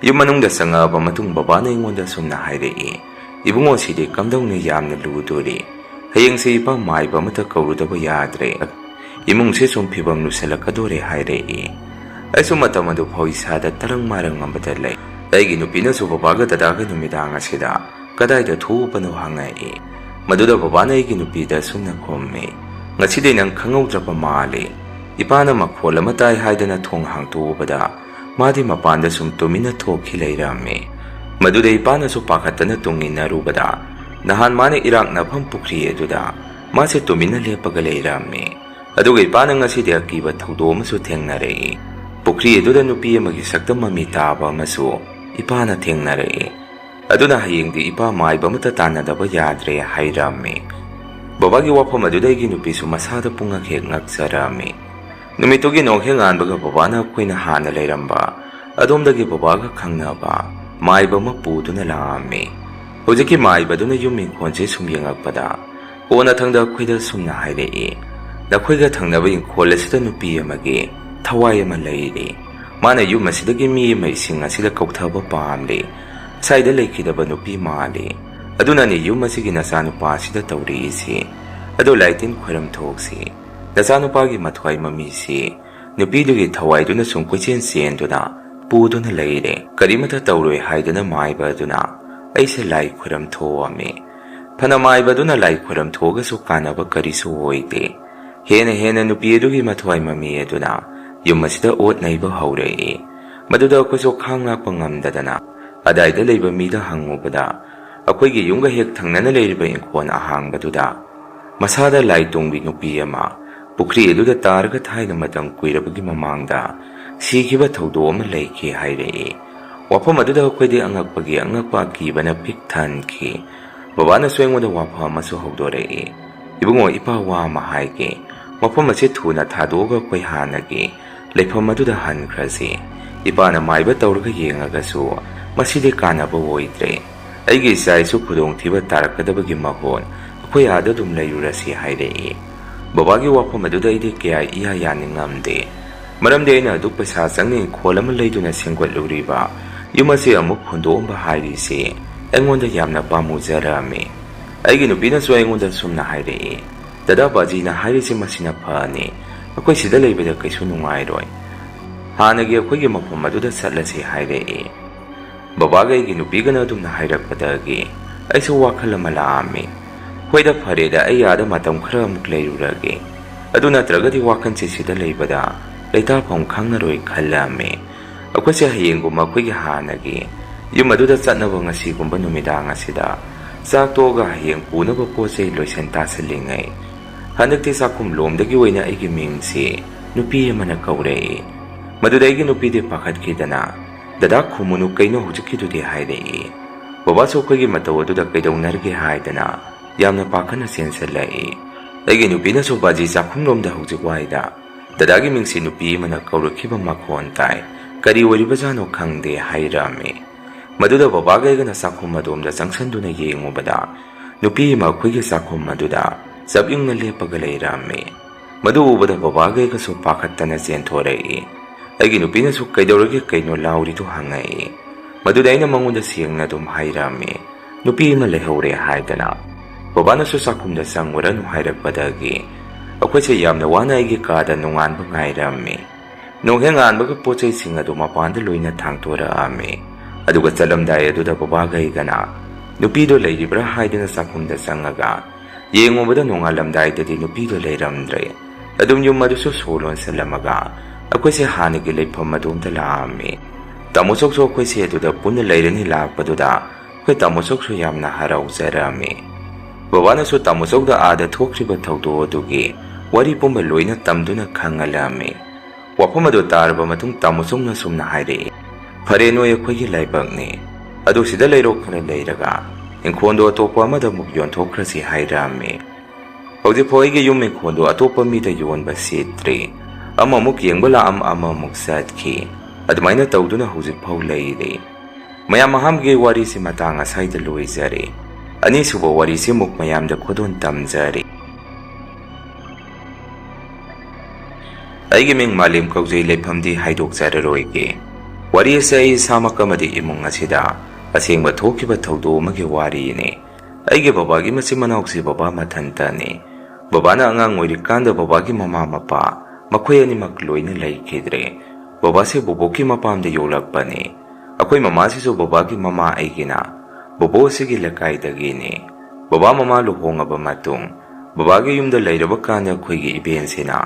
ꯌꯨꯝ ꯃꯅꯨꯡꯗ ꯆꯪꯉꯛꯑꯕ ꯃꯇꯨꯡ ꯕꯕꯥꯅ ꯑꯩꯉꯣꯟꯗ ꯁꯨꯝꯅ ꯍꯥꯏꯔꯛꯏ, "ꯏꯕꯨꯡꯉꯣ, ꯁꯤꯗꯤ ꯀꯝꯗꯧꯅ ꯌꯥꯝꯅ ꯂꯨꯗꯣꯔꯤ꯫ ꯍꯌꯦꯡꯁꯦ ꯏꯄꯥ ꯃꯥꯏꯕ ꯑꯃꯠꯇ ꯀꯧꯔꯨꯗꯕ ꯌꯥꯗ꯭ꯔꯦ꯫ ꯏꯃꯨꯡꯁꯦ ꯁꯨꯝ ꯐꯤꯕꯝ ꯂꯨꯁꯜꯂꯛꯀꯗꯣꯔꯦ" ꯍꯥꯏꯔꯛꯏ꯫ ꯑꯩꯁꯨ ꯃꯇꯝ ꯑꯗꯨ ꯐꯥꯎ ꯏꯁꯥꯗ ꯇꯔꯪ ꯃꯔꯪ ꯑꯃꯗ ꯂꯩ꯫ ꯑꯩꯒꯤ ꯅꯨꯄꯤꯅꯁꯨ ꯕꯕꯥꯒ ꯗꯗꯥꯒ ꯅꯨꯃꯤꯗꯥꯡ ꯑꯁꯤꯗ ꯀꯗꯥꯏꯗ ꯊꯣꯛꯎꯕꯅꯣ ꯍꯪꯉꯛꯏ꯫ ꯃꯗꯨꯗ ꯕꯕꯥꯅ ꯑꯩꯒꯤ ꯅꯨꯄꯤꯗ ꯁꯨꯝꯅ ꯈꯨꯝꯃꯤ, "ꯉꯁꯤꯗꯤ ꯅꯪ ꯈꯪꯍꯧꯗ꯭ꯔꯕ ꯃꯥꯜꯂꯤ꯫ ꯏꯄꯥꯅ ꯃꯈꯣꯜ ꯑꯃ ꯇꯥꯏ ꯍꯥꯏꯗꯅ ꯊꯣꯡ ꯍꯥꯡꯇꯣꯛꯎꯕꯗ ꯃꯥꯗꯤ ꯃꯄꯥꯟꯗ ꯁꯨꯝ ꯇꯨꯃꯤꯟꯅ ꯊꯣꯛꯈꯤ ꯂꯩꯔꯝꯃꯤ꯫ ꯃꯗꯨꯗ ꯏꯄꯥꯅꯁꯨ ꯄꯥꯈꯠꯇꯅ ꯇꯨꯡ ꯏꯟꯅꯔꯨꯕꯗ ꯅꯍꯥꯟ ꯃꯥꯅ ꯏꯔꯥꯛꯅꯐꯝ ꯄꯨꯈ꯭ꯔꯤ ꯑꯗꯨꯗ ꯃꯥꯁꯦ ꯇꯨꯃꯤꯟꯅ ꯂꯦꯞꯄꯒ ꯂꯩꯔꯝꯃꯤ꯫ ꯑꯗꯨꯒ ꯏꯄꯥꯅ ꯉꯁꯤꯗꯤ ꯑꯀꯤꯕ ꯊꯧꯗꯣꯛ ꯑꯃꯁꯨ ꯊꯦꯡꯅꯔꯛꯏ꯫ ꯄꯨꯈ꯭ꯔꯤ ꯑꯗꯨꯗ ꯅꯨꯄꯤ ꯑꯃꯒꯤ ꯁꯛꯇꯝ ꯃꯃꯤ ꯇꯥꯕ ꯑꯃꯁꯨ ꯏꯄꯥꯅ ꯊꯦꯡꯅꯔꯛꯏ꯫ ꯑꯗꯨꯅ ꯍꯌꯦꯡꯗꯤ ꯏꯄꯥ ꯃꯥꯏꯕ ꯑꯃꯠꯇ ꯇꯥꯟꯅꯗꯕ ꯌꯥꯗ꯭ꯔꯦ" ꯍꯥꯏꯔꯝꯃꯤ꯫ ꯕꯕꯥꯒꯤ ꯋꯥꯐꯝ ꯑꯗꯨꯗ ꯑꯩꯒꯤ ꯅꯨꯄꯤꯁꯨ ꯃꯁꯥꯗ ꯄꯨꯡꯉꯛ ꯍꯦꯛ ꯉꯛꯆꯔꯝꯃꯤ꯫ ꯅꯨꯃꯤꯠꯇꯨꯒꯤ ꯅꯣꯡꯍꯦꯛ ꯉꯥꯟꯕꯒ ꯕꯕꯥꯅ ꯑꯩꯈꯣꯏꯅ ꯍꯥꯟꯅ ꯂꯩꯔꯝꯕ ꯑꯗꯣꯝꯗꯒꯤ ꯕꯕꯥꯒ ꯈꯪꯅꯕ ꯃꯥꯏꯕ ꯑꯃ ꯄꯨꯗꯨꯅ ꯂꯥꯛꯑꯝꯃꯤ꯫ ꯍꯧꯖꯤꯛꯀꯤ ꯃꯥꯏꯕꯗꯨꯅ ꯌꯨꯝ ꯏꯪꯈꯣꯜꯁꯦ ꯁꯨꯝ ꯌꯦꯡꯉꯛꯄꯗ ꯑꯣꯟꯅꯊꯪꯗ ꯑꯩꯈꯣꯏꯗ ꯁꯨꯝꯅ ꯍꯥꯏꯔꯛꯏ, "ꯅꯈꯣꯏꯒ ꯊꯪꯅꯕ ꯏꯪꯈꯣꯜ ꯑꯁꯤꯗ ꯅꯨꯄꯤ ꯑꯃꯒꯤ ꯊꯋꯥꯏ ꯑꯃ ꯂꯩꯔꯤ꯫ ꯃꯥꯅ ꯌꯨꯝ ꯑꯁꯤꯗꯒꯤ ꯃꯤ ꯑꯃ ꯏꯁꯤꯡ ꯑꯁꯤꯗ ꯀꯧꯊꯕ ꯄꯥꯝꯂꯤ꯫ ꯁ꯭ꯋꯥꯏꯗ ꯂꯩꯈꯤꯗꯕ ꯅꯨꯄꯤ ꯃꯥꯜꯂꯤ꯫ ꯑꯗꯨꯅꯅꯤ ꯌꯨꯝ ꯑꯁꯤꯒꯤ ꯅꯆꯥꯅꯨꯄꯥ ꯑꯁꯤꯗ ꯇꯧꯔꯛꯏꯁꯤ꯫ ꯑꯗꯣ ꯂꯥꯏꯇꯤꯟ ꯈꯣꯏꯔꯝꯊꯣꯛꯁꯤ꯫ ꯅꯆꯥꯅꯨꯄꯥꯒꯤ ꯃꯊ꯭ꯋꯥꯏ ꯃꯃꯤꯁꯤ ꯅꯨꯄꯤꯗꯨꯒꯤ ꯊꯋꯥꯏꯗꯨꯅ ꯁꯨꯝ ꯀꯣꯏꯆꯦꯟ ꯆꯦꯟꯗꯨꯅ ꯄꯨꯗꯨꯅ ꯂꯩꯔꯦ꯫ ꯀꯔꯤꯃꯠꯇ ꯇꯧꯔꯣꯏ" ꯍꯥꯏꯗꯅ ꯃꯥꯏꯕ ꯑꯗꯨꯅ ꯑꯩꯁꯦ ꯂꯥꯏ ꯈꯣꯏꯔꯝꯊꯣꯛꯑꯝꯃꯤ꯫ ꯐꯅ ꯃꯥꯏꯕꯗꯨꯅ ꯂꯥꯏ ꯈꯣꯏꯔꯝꯊꯣꯛꯑꯒꯁꯨ ꯀꯥꯟꯅꯕ ꯀꯔꯤꯁꯨ ꯑꯣꯏꯗꯦ꯫ ꯍꯦꯟꯅ ꯅꯨꯄꯤ ꯑꯗꯨꯒꯤ ꯃꯊ꯭ꯋꯥꯏ ꯃꯃꯤ ꯑꯗꯨꯅ ꯌꯨꯝ ꯑꯁꯤꯗ ꯑꯣꯠ ꯅꯩꯕ ꯍꯧꯔꯛꯏ꯫ ꯃꯗꯨꯗ ꯑꯩꯈꯣꯏꯁꯨ ꯈꯥꯡ ꯂꯥꯛꯄ ꯉꯝꯗꯗꯅ ꯑꯗꯥꯏꯗ ꯂꯩꯕ ꯃꯤꯗ ꯍꯪꯉꯨꯕꯗ ꯑꯩꯈꯣꯏꯒꯤ ꯌꯨꯝꯒ ꯍꯦꯛ ꯊꯪꯅꯅ ꯂꯩꯔꯤꯕ ꯏꯪꯈꯣꯜ ꯑꯍꯥꯡꯕꯗꯨꯗ ꯃꯁꯥꯗ ꯂꯥꯏ ꯇꯣꯡꯕꯤ ꯅꯨꯄꯤ ꯑꯃ ꯄꯨꯈ꯭ꯔꯤ ꯑꯗꯨꯗ ꯇꯥꯔꯒ ꯊꯥꯏꯅ ꯃꯇꯝ ꯀꯨꯏꯔꯕꯒꯤ ꯃꯃꯥꯡꯗ ꯁꯤꯈꯤꯕ ꯊꯧꯗꯣꯛ ꯑꯃ ꯂꯩꯈꯤ ꯍꯥꯏꯔꯛꯏ꯫ ꯋꯥꯐꯝ ꯑꯗꯨꯗ ꯑꯩꯈꯣꯏꯗꯤ ꯑꯉꯛꯄꯒꯤ ꯑꯉꯛꯄ ꯑꯀꯤꯕꯅ ꯄꯤꯛ ꯊꯟꯈꯤ꯫ ꯕꯕꯥꯅꯁꯨ ꯑꯩꯉꯣꯟꯗ ꯋꯥꯐꯝ ꯑꯃꯁꯨ ꯍꯧꯗꯣꯔꯛꯏ꯫ ꯏꯕꯨꯡꯉꯣ, ꯏꯄꯥ ꯋꯥ ꯑꯃ ꯍꯥꯏꯒꯦ꯫ ꯃꯐꯝ ꯑꯁꯤ ꯊꯨꯅ ꯊꯥꯗꯣꯛꯑꯒ ꯑꯩꯈꯣꯏ ꯍꯥꯟꯅꯒꯤ ꯂꯩꯐꯝ ꯑꯗꯨꯗ ꯍꯟꯈ꯭ꯔꯁꯤ꯫ ꯏꯄꯥꯅ ꯃꯥꯏꯕ ꯇꯧꯔꯒ ꯌꯦꯡꯉꯒꯁꯨ ꯃꯁꯤꯗꯤ ꯀꯥꯟꯅꯕ ꯑꯣꯏꯗ꯭ꯔꯦ꯫ ꯑꯩꯒꯤ ꯏꯆꯥ ꯏꯁꯨ ꯈꯨꯗꯣꯡꯊꯤꯕ ꯇꯥꯔꯛꯀꯗꯕꯒꯤ ꯃꯍꯨꯠ ꯑꯩꯈꯣꯏ ꯑꯥꯗ ꯑꯗꯨꯝ ꯂꯩꯔꯨꯔꯁꯤ ꯍꯥꯏꯔꯛꯏ꯫ ꯕꯕꯥꯒꯤ ꯋꯥꯐꯝ ꯑꯗꯨꯗ ꯑꯩꯗꯤ ꯀꯌꯥ ꯏꯌꯥ ꯌꯥꯅꯤꯡꯉꯝꯗꯦ꯫ ꯃꯔꯝꯗꯤ ꯑꯩꯅ ꯑꯗꯨꯛ ꯄꯩꯁꯥ ꯆꯪꯅ ꯏꯪꯈꯣꯜ ꯑꯃ ꯂꯩꯗꯨꯅ ꯁꯦꯝꯒꯠꯂꯨꯔꯤꯕ ꯌꯨꯝ ꯑꯁꯤ ꯑꯃꯨꯛ ꯍꯨꯟꯗꯣꯛꯑꯝꯕ ꯍꯥꯏꯔꯤꯁꯤ ꯑꯩꯉꯣꯟꯗ ꯌꯥꯝꯅ ꯄꯥꯝꯃꯨꯖꯔꯝꯃꯤ꯫ ꯑꯩꯒꯤ ꯅꯨꯄꯤꯅꯁꯨ ꯑꯩꯉꯣꯟꯗ ꯁꯨꯝꯅ ꯍꯥꯏꯔꯛꯏ, ꯗꯗꯥ ꯕꯥꯖꯤꯅ ꯍꯥꯏꯔꯤꯁꯤ ꯃꯁꯤꯅ ꯐꯅꯤ꯫ ꯑꯩꯈꯣꯏ ꯁꯤꯗ ꯂꯩꯕꯗ ꯀꯩꯁꯨ ꯅꯨꯡꯉꯥꯏꯔꯣꯏ꯫ ꯍꯥꯟꯅꯒꯤ ꯑꯩꯈꯣꯏꯒꯤ ꯃꯐꯝ ꯑꯗꯨꯗ ꯆꯠꯂꯁꯤ ꯍꯥꯏꯔꯛꯏ꯫ ꯕꯕꯥꯒ ꯑꯩꯒꯤ ꯅꯨꯄꯤꯒꯅ ꯑꯗꯨꯝꯅ ꯍꯥꯏꯔꯛꯄꯗꯒꯤ ꯑꯩꯁꯨ ꯋꯥꯈꯜ ꯑꯃ ꯂꯥꯛꯑꯝꯃꯤ꯫ ꯍꯣꯏꯗ ꯐꯔꯦꯗ, ꯑꯩ ꯑꯥꯗ ꯃꯇꯝ ꯈꯔ ꯑꯃꯨꯛ ꯂꯩꯔꯨꯔꯒꯦ꯫ ꯑꯗꯨ ꯅꯠꯇ꯭ꯔꯒꯗꯤ ꯋꯥꯈꯜꯁꯦ ꯁꯤꯗ ꯂꯩꯕꯗ ꯂꯩꯇꯥꯐꯝ ꯈꯪꯉꯔꯣꯏ ꯈꯜꯂꯝꯃꯤ꯫ ꯑꯩꯈꯣꯏꯁꯦ ꯍꯌꯦꯡꯒꯨꯝꯕ ꯑꯩꯈꯣꯏꯒꯤ ꯍꯥꯟꯅꯒꯤ ꯌꯨꯝ ꯑꯗꯨꯗ ꯆꯠꯅꯕ ꯉꯁꯤꯒꯨꯝꯕ ꯅꯨꯃꯤꯗꯥꯡ ꯑꯁꯤꯗ ꯆꯥꯛ ꯇꯣꯛꯑꯒ ꯍꯌꯦꯡ ꯄꯨꯅꯕ ꯄꯣꯠ ꯆꯩ ꯂꯣꯏꯁꯤꯟ ꯇꯥꯁꯤꯜꯂꯤꯉꯩ ꯍꯟꯗꯛꯇꯤ ꯆꯥꯛꯈꯨꯝ ꯂꯣꯝꯗꯒꯤ ꯑꯣꯏꯅ ꯑꯩꯒꯤ ꯃꯤꯡꯁꯤ ꯅꯨꯄꯤ ꯑꯃꯅ ꯀꯧꯔꯛꯏ꯫ ꯃꯗꯨꯗ ꯑꯩꯒꯤ ꯅꯨꯄꯤꯗꯤ ꯄꯥꯈꯠꯈꯤꯗꯅ, ꯗꯗꯥ ꯈꯨꯝꯃꯨꯅꯨ ꯀꯩꯅꯣ ꯍꯧꯖꯤꯛꯀꯤꯗꯨꯗꯤ ꯍꯥꯏꯔꯛꯏ꯫ ꯕꯕꯥꯁꯨ ꯑꯩꯈꯣꯏꯒꯤ ꯃꯇꯧ ꯑꯗꯨꯗ ꯀꯩꯗꯧꯅꯔꯒꯦ ꯍꯥꯏꯗꯅ ꯌꯥꯝꯅ ꯄꯥꯈꯠꯅ ꯆꯦꯟꯁꯤꯜꯂꯛꯏ꯫ ꯑꯩꯒꯤ ꯅꯨꯄꯤꯅꯁꯨ ꯕꯥꯖꯤ ꯆꯥꯛꯈꯨꯝꯂꯣꯝꯗ ꯍꯧꯖꯤꯛ ꯋꯥꯏꯗ ꯗꯗꯥꯒꯤ ꯃꯤꯡꯁꯤ ꯅꯨꯄꯤ ꯑꯃꯅ ꯀꯧꯔꯛꯈꯤꯕ ꯃꯈꯣꯟ ꯇꯥꯏ, ꯀꯔꯤ ꯑꯣꯏꯔꯤꯕꯖꯥꯠꯅꯣ ꯈꯪꯗꯦ ꯍꯥꯏꯔꯝꯃꯤ꯫ ꯃꯗꯨꯗ ꯕꯕꯥꯒ ꯑꯩꯒꯅ ꯆꯥꯛꯈꯨꯝ ꯑꯗꯣꯝꯗ ꯆꯪꯁꯤꯟꯗꯨꯅ ꯌꯦꯡꯉꯨꯕꯗ ꯅꯨꯄꯤ ꯑꯃ ꯑꯩꯈꯣꯏꯒꯤ ꯆꯥꯛꯈꯨꯝ ꯑꯗꯨꯗ ꯆꯞ ꯌꯨꯡꯅ ꯂꯦꯞꯄꯒ ꯂꯩꯔꯝꯃꯤ꯫ ꯃꯗꯨ ꯎꯕꯗ ꯕꯕꯥꯒ ꯑꯩꯒꯁꯨ ꯄꯥꯈꯠꯇꯅ ꯆꯦꯟꯊꯣꯔꯛꯏ꯫ ꯑꯩꯒꯤ ꯅꯨꯄꯤꯅꯁꯨ ꯀꯩꯗꯧꯔꯒꯦ ꯀꯩꯅꯣ ꯂꯥꯎꯔꯤꯗꯨ ꯍꯪꯉꯛꯏ꯫ ꯃꯗꯨꯗ ꯑꯩꯅ ꯃꯉꯣꯟꯗ ꯁꯦꯡꯅ ꯑꯗꯨꯝ ꯍꯥꯏꯔꯝꯃꯤ, ꯅꯨꯄꯤ ꯑꯃ ꯂꯩꯍꯧꯔꯦ ꯍꯥꯏꯗꯅ꯫ ꯕꯕꯥꯅꯁꯨ ꯆꯥꯛꯈꯨꯝꯗ ꯆꯪꯉꯨꯔꯅꯨ ꯍꯥꯏꯔꯛꯄꯗꯒꯤ ꯑꯩꯈꯣꯏꯁꯦ ꯌꯥꯝꯅ ꯋꯥꯅ ꯑꯩꯒꯤ ꯀꯥꯗ ꯅꯣꯡꯉꯥꯟꯕ ꯉꯥꯏꯔꯝꯃꯤ꯫ ꯅꯣꯡꯍꯦꯛ ꯉꯥꯟꯕꯒ ꯄꯣꯠ ꯆꯩꯁꯤꯡ ꯑꯗꯨ ꯃꯄꯥꯟꯗ ꯂꯣꯏꯅ ꯊꯥꯡꯇꯣꯔꯛꯑꯝꯃꯤ꯫ ꯑꯗꯨꯒ ꯆꯠꯂꯝꯗꯥꯏ ꯑꯗꯨꯗ ꯕꯕꯥꯒ ꯑꯩꯒꯅ ꯅꯨꯄꯤꯗꯣ ꯂꯩꯔꯤꯕ꯭ꯔꯥ ꯍꯥꯏꯗꯅ ꯆꯥꯛꯈꯨꯝꯗ ꯆꯪꯉꯒ ꯌꯦꯡꯉꯨꯕꯗ ꯅꯣꯡꯉꯥꯜꯂꯝꯗꯥꯏꯗꯗꯤ ꯅꯨꯄꯤꯗꯣ ꯂꯩꯔꯝꯗ꯭ꯔꯦ꯫ ꯑꯗꯨꯝ ꯌꯨꯝ ꯑꯗꯨꯁꯨ ꯁꯣ ꯂꯣꯟꯁꯤꯜꯂꯝꯃꯒ ꯑꯩꯈꯣꯏꯁꯦ ꯍꯥꯟꯅꯒꯤ ꯂꯩꯐꯝ ꯑꯗꯣꯝꯗ ꯂꯥꯛꯑꯝꯃꯤ꯫ ꯇꯥꯃꯣꯆꯧꯁꯨ ꯑꯩꯈꯣꯏꯁꯦ ꯑꯗꯨꯗ ꯄꯨꯟꯅ ꯂꯩꯔꯅꯤ ꯂꯥꯛꯄꯗꯨꯗ ꯑꯩꯈꯣꯏ ꯇꯥꯃꯣꯆꯧꯁꯨ ꯌꯥꯝꯅ ꯍꯔꯥꯎꯖꯔꯝꯃꯤ꯫ ꯕꯕꯥꯅꯁꯨ ꯇꯥꯃꯣꯆꯧꯗ ꯑꯥꯗ ꯊꯣꯛꯈ꯭ꯔꯤꯕ ꯊꯧꯗꯣꯛ ꯑꯗꯨꯒꯤ ꯋꯥꯔꯤ ꯄꯨꯝꯕ ꯂꯣꯏꯅ ꯇꯝꯗꯨꯅ ꯈꯪꯍꯜꯂꯝꯃꯤ꯫ ꯋꯥꯐꯝ ꯑꯗꯨ ꯇꯥꯔꯕ ꯃꯇꯨꯡ ꯇꯥꯃꯣꯆꯧꯅ ꯁꯨꯝꯅ ꯍꯥꯏꯔꯛꯏ, ꯐꯔꯦ ꯅꯣꯏ ꯑꯩꯈꯣꯏꯒꯤ ꯂꯥꯏꯕꯛꯅꯤ꯫ ꯑꯗꯨ ꯁꯤꯗ ꯂꯩꯔꯣ ꯈꯔ ꯂꯩꯔꯒ ꯏꯪꯈꯣꯜꯗꯣ ꯑꯇꯣꯞꯄ ꯑꯃꯗ ꯑꯃꯨꯛ ꯌꯣꯟꯊꯣꯛꯈ꯭ꯔꯁꯤ ꯍꯥꯏꯔꯝꯃꯤ꯫ ꯍꯧꯖꯤꯛꯐꯥꯎ ꯑꯩꯒꯤ ꯌꯨꯝ ꯏꯪꯈꯣꯜꯗꯣ ꯑꯇꯣꯞꯄ ꯃꯤꯗ ꯌꯣꯟꯕ ꯁꯤꯠꯇ꯭ꯔꯤ꯫ ꯑꯃꯃꯨꯛ ꯌꯦꯡꯕ ꯂꯥꯛꯑꯝ ꯑꯃꯃꯨꯛ ꯆꯠꯈꯤ꯫ ꯑꯗꯨꯃꯥꯏꯅ ꯇꯧꯗꯨꯅ ꯍꯧꯖꯤꯛꯐꯥꯎ ꯂꯩꯔꯤ꯫ ꯃꯌꯥꯝ ꯑꯍꯥꯟꯕꯒꯤ ꯋꯥꯔꯤꯁꯤ ꯃꯇꯥꯡ ꯑꯁꯥꯏꯗ ꯂꯣꯏꯖꯔꯤ꯫ ꯑꯅꯤꯁꯨꯕ ꯋꯥꯔꯤꯁꯤ ꯑꯃꯨꯛ ꯃꯌꯥꯝꯗ ꯈꯨꯗꯣꯟ ꯇꯝꯖꯔꯤ꯫ ꯑꯩꯒꯤ ꯃꯤꯡ ꯃꯥꯂꯦꯝ ꯀꯧꯖꯩ, ꯂꯩꯐꯝꯗꯤ ꯍꯥꯏꯗꯣꯛꯆꯔꯔꯣꯏꯒꯦ꯫ ꯋꯥꯔꯤ ꯑꯁꯤ ꯑꯩ ꯏꯁꯥꯃꯛ ꯑꯃꯗꯤ ꯏꯃꯨꯡ ꯑꯁꯤꯗ ꯑꯁꯦꯡꯕ ꯊꯣꯛꯈꯤꯕ ꯊꯧꯗꯣꯛ ꯑꯃꯒꯤ ꯋꯥꯔꯤꯅꯤ꯫ ꯑꯩꯒꯤ ꯕꯕꯥꯒꯤ ꯃꯆꯤꯟ ꯃꯅꯥꯎꯁꯤ ꯕꯕꯥ ꯃꯊꯟꯇꯅꯤ꯫ ꯕꯕꯥꯅ ꯑꯉꯥꯡ ꯑꯣꯏꯔꯤꯀꯥꯟꯗ ꯕꯕꯥꯒꯤ ꯃꯃꯥ ꯃꯄꯥ ꯃꯈꯣꯏ ꯑꯅꯤꯃꯛ ꯂꯣꯏꯅ ꯂꯩꯈꯤꯗ꯭ꯔꯦ꯫ ꯕꯕꯥꯁꯦ ꯕꯣꯕꯣꯛꯀꯤ ꯃꯄꯥꯝꯗ ꯌꯣꯛꯂꯛꯄꯅꯤ꯫ ꯑꯩꯈꯣꯏ ꯃꯃꯥꯁꯤꯁꯨ ꯕꯕꯥꯒꯤ ꯃꯃꯥ ꯑꯩꯒꯤꯅ ꯕꯣꯕꯣꯛ ꯑꯁꯤꯒꯤ ꯂꯩꯀꯥꯏꯗꯒꯤꯅꯤ꯫ ꯕꯕꯥ ꯃꯃꯥ ꯂꯨꯍꯣꯡꯉꯕ ꯃꯇꯨꯡ ꯕꯕꯥꯒꯤ ꯌꯨꯝꯗ ꯂꯩꯔꯕ ꯀꯥꯟꯗ ꯑꯩꯈꯣꯏꯒꯤ ꯏꯕꯦꯟꯁꯤꯅ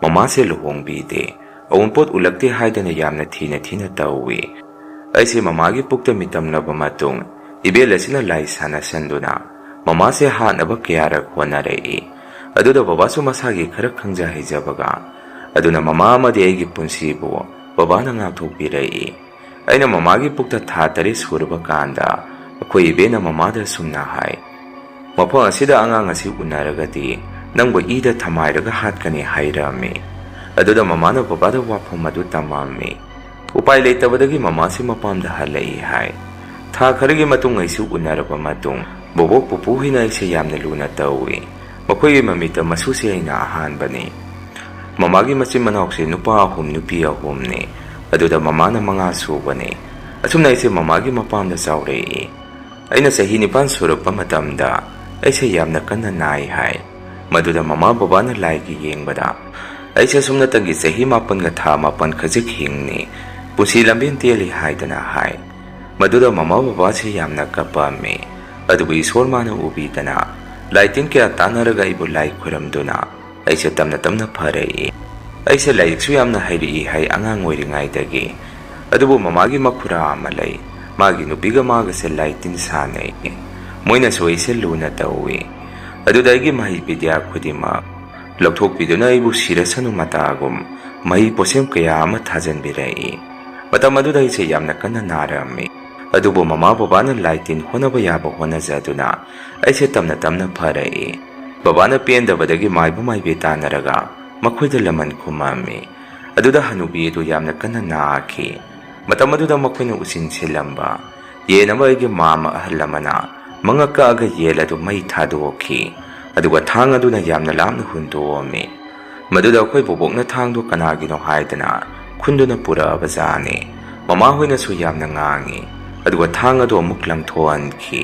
ꯃꯃꯥꯁꯦ ꯂꯨꯍꯣꯡꯕꯤꯗꯦ꯫ ꯑꯎꯟꯄꯣꯠ ꯎꯠꯂꯛꯇꯦ ꯍꯥꯏꯗꯅ ꯌꯥꯝꯅ ꯊꯤꯅ ꯇꯧꯏ꯫ ꯑꯩꯁꯦ ꯃꯃꯥꯒꯤ ꯄꯨꯛꯇ ꯃꯤꯇꯝꯂꯕ ꯃꯇꯨꯡ ꯏꯕꯦꯜ ꯑꯁꯤꯅ ꯂꯥꯏ ꯁꯥꯟꯅꯁꯟꯗꯨꯅ ꯃꯃꯥꯁꯦ ꯍꯥꯠꯅꯕ ꯀꯌꯥꯔꯛ ꯍꯣꯠꯅꯔꯛꯏ꯫ ꯑꯗꯨꯗ ꯕꯕꯥꯁꯨ ꯃꯁꯥꯒꯤ ꯈꯔ ꯈꯪꯖ ꯍꯩꯖꯕꯒ ꯑꯗꯨꯅ ꯃꯃꯥ ꯑꯃꯗꯤ ꯑꯩꯒꯤ ꯄꯨꯟꯁꯤꯕꯨ ꯕꯕꯥꯅ ꯉꯥꯛꯊꯣꯛꯄꯤꯔꯛꯏ꯫ ꯑꯩꯅ ꯃꯃꯥꯒꯤ ꯄꯨꯛꯇ ꯊꯥ 3 ꯁꯨꯔꯕ ꯀꯥꯟꯗ ꯑꯩꯈꯣই ꯏꯕꯦꯟꯅ ꯃꯃꯥꯗ ꯁꯨꯝꯅ ꯍꯥꯏ, ꯃꯐꯝ ꯑꯁꯤꯗ ꯑꯉꯥꯡ ꯑꯁꯤ ꯎꯅꯔꯒꯗꯤ ꯅꯪꯕꯨ ꯏꯗ ꯊꯃꯥꯏꯔꯒ ꯍꯥꯠꯀꯅꯤ ꯍꯥꯏꯔꯝꯃꯤ꯫ ꯑꯗꯨꯗ ꯃꯃꯥꯅ ꯕꯕꯥꯗ ꯋꯥꯐꯝ ꯑꯗꯨ ꯇꯝꯃꯝꯃꯤ꯫ ꯎꯄꯥꯏ ꯂꯩꯇꯕꯗꯒꯤ ꯃꯃꯥꯁꯤ ꯃꯄꯥꯝꯗ ꯍꯜꯂꯛꯏ ꯍꯥꯏ꯫ ꯊꯥ ꯈꯔꯒꯤ ꯃꯇꯨꯡ ꯑꯩꯁꯨ ꯎꯅꯔꯕ ꯃꯇꯨꯡ ꯕꯣꯕꯣꯛ ꯄꯨꯄꯨ ꯍꯣꯏꯅ ꯑꯩꯁꯦ ꯌꯥꯝꯅ ꯂꯨꯅ ꯇꯧꯏ꯫ ꯃꯈꯣꯏꯒꯤ ꯃꯃꯤꯠꯇ ꯃꯁꯨꯁꯦ ꯑꯩꯅ ꯑꯍꯥꯟꯕꯅꯤ꯫ ꯃꯃꯥꯒꯤ ꯃꯆꯤꯟ ꯃꯅꯥꯎꯁꯦ ꯅꯨꯄꯥ 3 ꯅꯨꯄꯤ 3ꯅꯤ꯫ ꯑꯗꯨꯗ ꯃꯃꯥꯅ 5 ꯁꯨꯕꯅꯤ꯫ ꯑꯁꯨꯝꯅ ꯑꯩꯁꯦ ꯃꯃꯥꯒꯤ ꯃꯄꯥꯝꯗ ꯆꯥꯎꯔꯛꯏ꯫ ꯑꯩꯅ ꯆꯍꯤ 9 ꯁꯨꯔꯛꯄ ꯃꯇꯝꯗ ꯑꯩꯁꯦ ꯌꯥꯝꯅ ꯀꯟꯅ ꯅꯥꯏ ꯍꯥꯏ꯫ ꯃꯗꯨꯗ ꯃꯃꯥ ꯕꯕꯥꯅ ꯂꯥꯏꯒꯤ ꯌꯦꯡꯕꯗ ꯑꯩꯁꯦ ꯁꯨꯝꯅꯇꯪꯒꯤ ꯆꯍꯤ 9ꯒ ꯊꯥ 9 ꯈꯖꯤꯛ ꯍꯤꯡꯅꯤ, ꯄꯨꯟꯁꯤ ꯂꯝꯕꯦꯟ ꯇꯦꯜꯂꯤ ꯍꯥꯏꯗꯅ ꯍꯥꯏ꯫ ꯃꯗꯨꯗ ꯃꯃꯥ ꯕꯕꯥꯁꯦ ꯌꯥꯝꯅ ꯀꯞꯄꯝꯃꯤ꯫ ꯑꯗꯨꯕꯨ ꯏꯁꯣꯔ ꯃꯥꯅ ꯎꯕꯤꯗꯅ ꯂꯥꯏꯇꯤꯟ ꯀꯌꯥ ꯇꯥꯟꯅꯔꯒ ꯑꯩꯕꯨ ꯂꯥꯏ ꯈꯨꯔꯝꯗꯨꯅ ꯑꯩꯁꯦ ꯇꯞꯅ ꯐꯔꯛꯏ꯫ ꯑꯩꯁꯦ ꯂꯥꯏꯔꯤꯛꯁꯨ ꯌꯥꯝꯅ ꯍꯩꯔꯛꯏ ꯍꯥꯏ ꯑꯉꯥꯡ ꯑꯣꯏꯔꯤꯉꯩꯗꯒꯤ꯫ ꯑꯗꯨꯕꯨ ꯃꯃꯥꯒꯤ ꯃꯈꯨꯔꯥ ꯑꯃ ꯂꯩ꯫ ꯃꯥꯒꯤ ꯅꯨꯄꯤꯒ ꯃꯥꯒꯁꯦ ꯂꯥꯏꯇꯤꯟ ꯁꯥꯟꯅꯩ꯫ ꯃꯣꯏꯅꯁꯨ ꯑꯩꯁꯦ ꯂꯨꯅ ꯇꯧꯏ꯫ ꯑꯗꯨꯗ ꯑꯩꯒꯤ ꯃꯍꯩ ꯕꯤꯗ꯭ꯌꯥ ꯈꯨꯗꯤꯡꯃꯛ ꯂꯧꯊꯣꯛꯄꯤꯗꯨꯅ ꯑꯩꯕꯨ ꯁꯤꯔꯁꯅꯨ ꯃꯇꯥꯒꯨꯝ ꯃꯍꯩ ꯄꯣꯠꯁꯦꯝ ꯀꯌꯥ ꯑꯃ ꯊꯥꯖꯟꯕꯤꯔꯛꯏ꯫ ꯃꯇꯝ ꯑꯗꯨꯗ ꯑꯩꯁꯦ ꯌꯥꯝꯅ ꯀꯟꯅ ꯅꯥꯔꯝꯃꯤ꯫ ꯑꯗꯨꯕꯨ ꯃꯃꯥ ꯕꯕꯥꯅ ꯂꯥꯏ ꯇꯤꯟ ꯍꯣꯠꯅꯕ ꯌꯥꯕ ꯍꯣꯠꯅꯖꯗꯨꯅ ꯑꯩꯁꯦ ꯇꯞꯅ ꯇꯞꯅ ꯐꯔꯛꯏ꯫ ꯕꯕꯥꯅ ꯄꯦꯟꯗꯕꯗꯒꯤ ꯃꯥꯏꯕ ꯃꯥꯏꯕꯤ ꯇꯥꯟꯅꯔꯒ ꯃꯈꯣꯏꯗ ꯂꯃꯟ ꯈꯨꯝꯃꯝꯃꯤ꯫ ꯑꯗꯨꯗ ꯍꯅꯨꯕꯤ ꯑꯗꯨ ꯌꯥꯝꯅ ꯀꯟꯅ ꯅꯥꯈꯤ꯫ ꯃꯇꯝ ꯑꯗꯨꯗ ꯃꯈꯣꯏꯅ ꯎꯆꯤꯟ ꯁꯤꯜꯂꯝꯕ ꯌꯦꯟ ꯑꯃ ꯑꯩꯒꯤ ꯃꯥꯝꯃ ꯑꯍꯜ ꯑꯃꯅ ꯃꯉꯛ ꯀꯛꯑꯒ ꯌꯦꯟ ꯑꯗꯨ ꯃꯩ ꯊꯥꯗꯣꯛꯈꯤ꯫ ꯑꯗꯨꯒ ꯊꯥꯡ ꯑꯗꯨꯅ ꯌꯥꯝꯅ ꯂꯥꯞꯅ ꯍꯨꯟꯗꯣꯛꯑꯝꯃꯤ꯫ ꯃꯗꯨꯗ ꯑꯩꯈꯣꯏ ꯕꯣꯕꯣꯛꯅ ꯊꯥꯡꯗꯣ ꯀꯅꯥꯒꯤꯅꯣ ꯍꯥꯏꯗꯅ ꯈꯨꯟꯗꯨꯅ ꯄꯨꯔꯛꯑꯕꯖꯥꯠꯅꯤ꯫ ꯃꯃꯥꯍꯣꯏꯅꯁꯨ ꯌꯥꯝꯅ ꯉꯥꯡꯉꯤ꯫ ꯑꯗꯨꯒ ꯊꯥꯡ ꯑꯗꯨ ꯑꯃꯨꯛ ꯂꯪꯊꯣꯛꯍꯟꯈꯤ꯫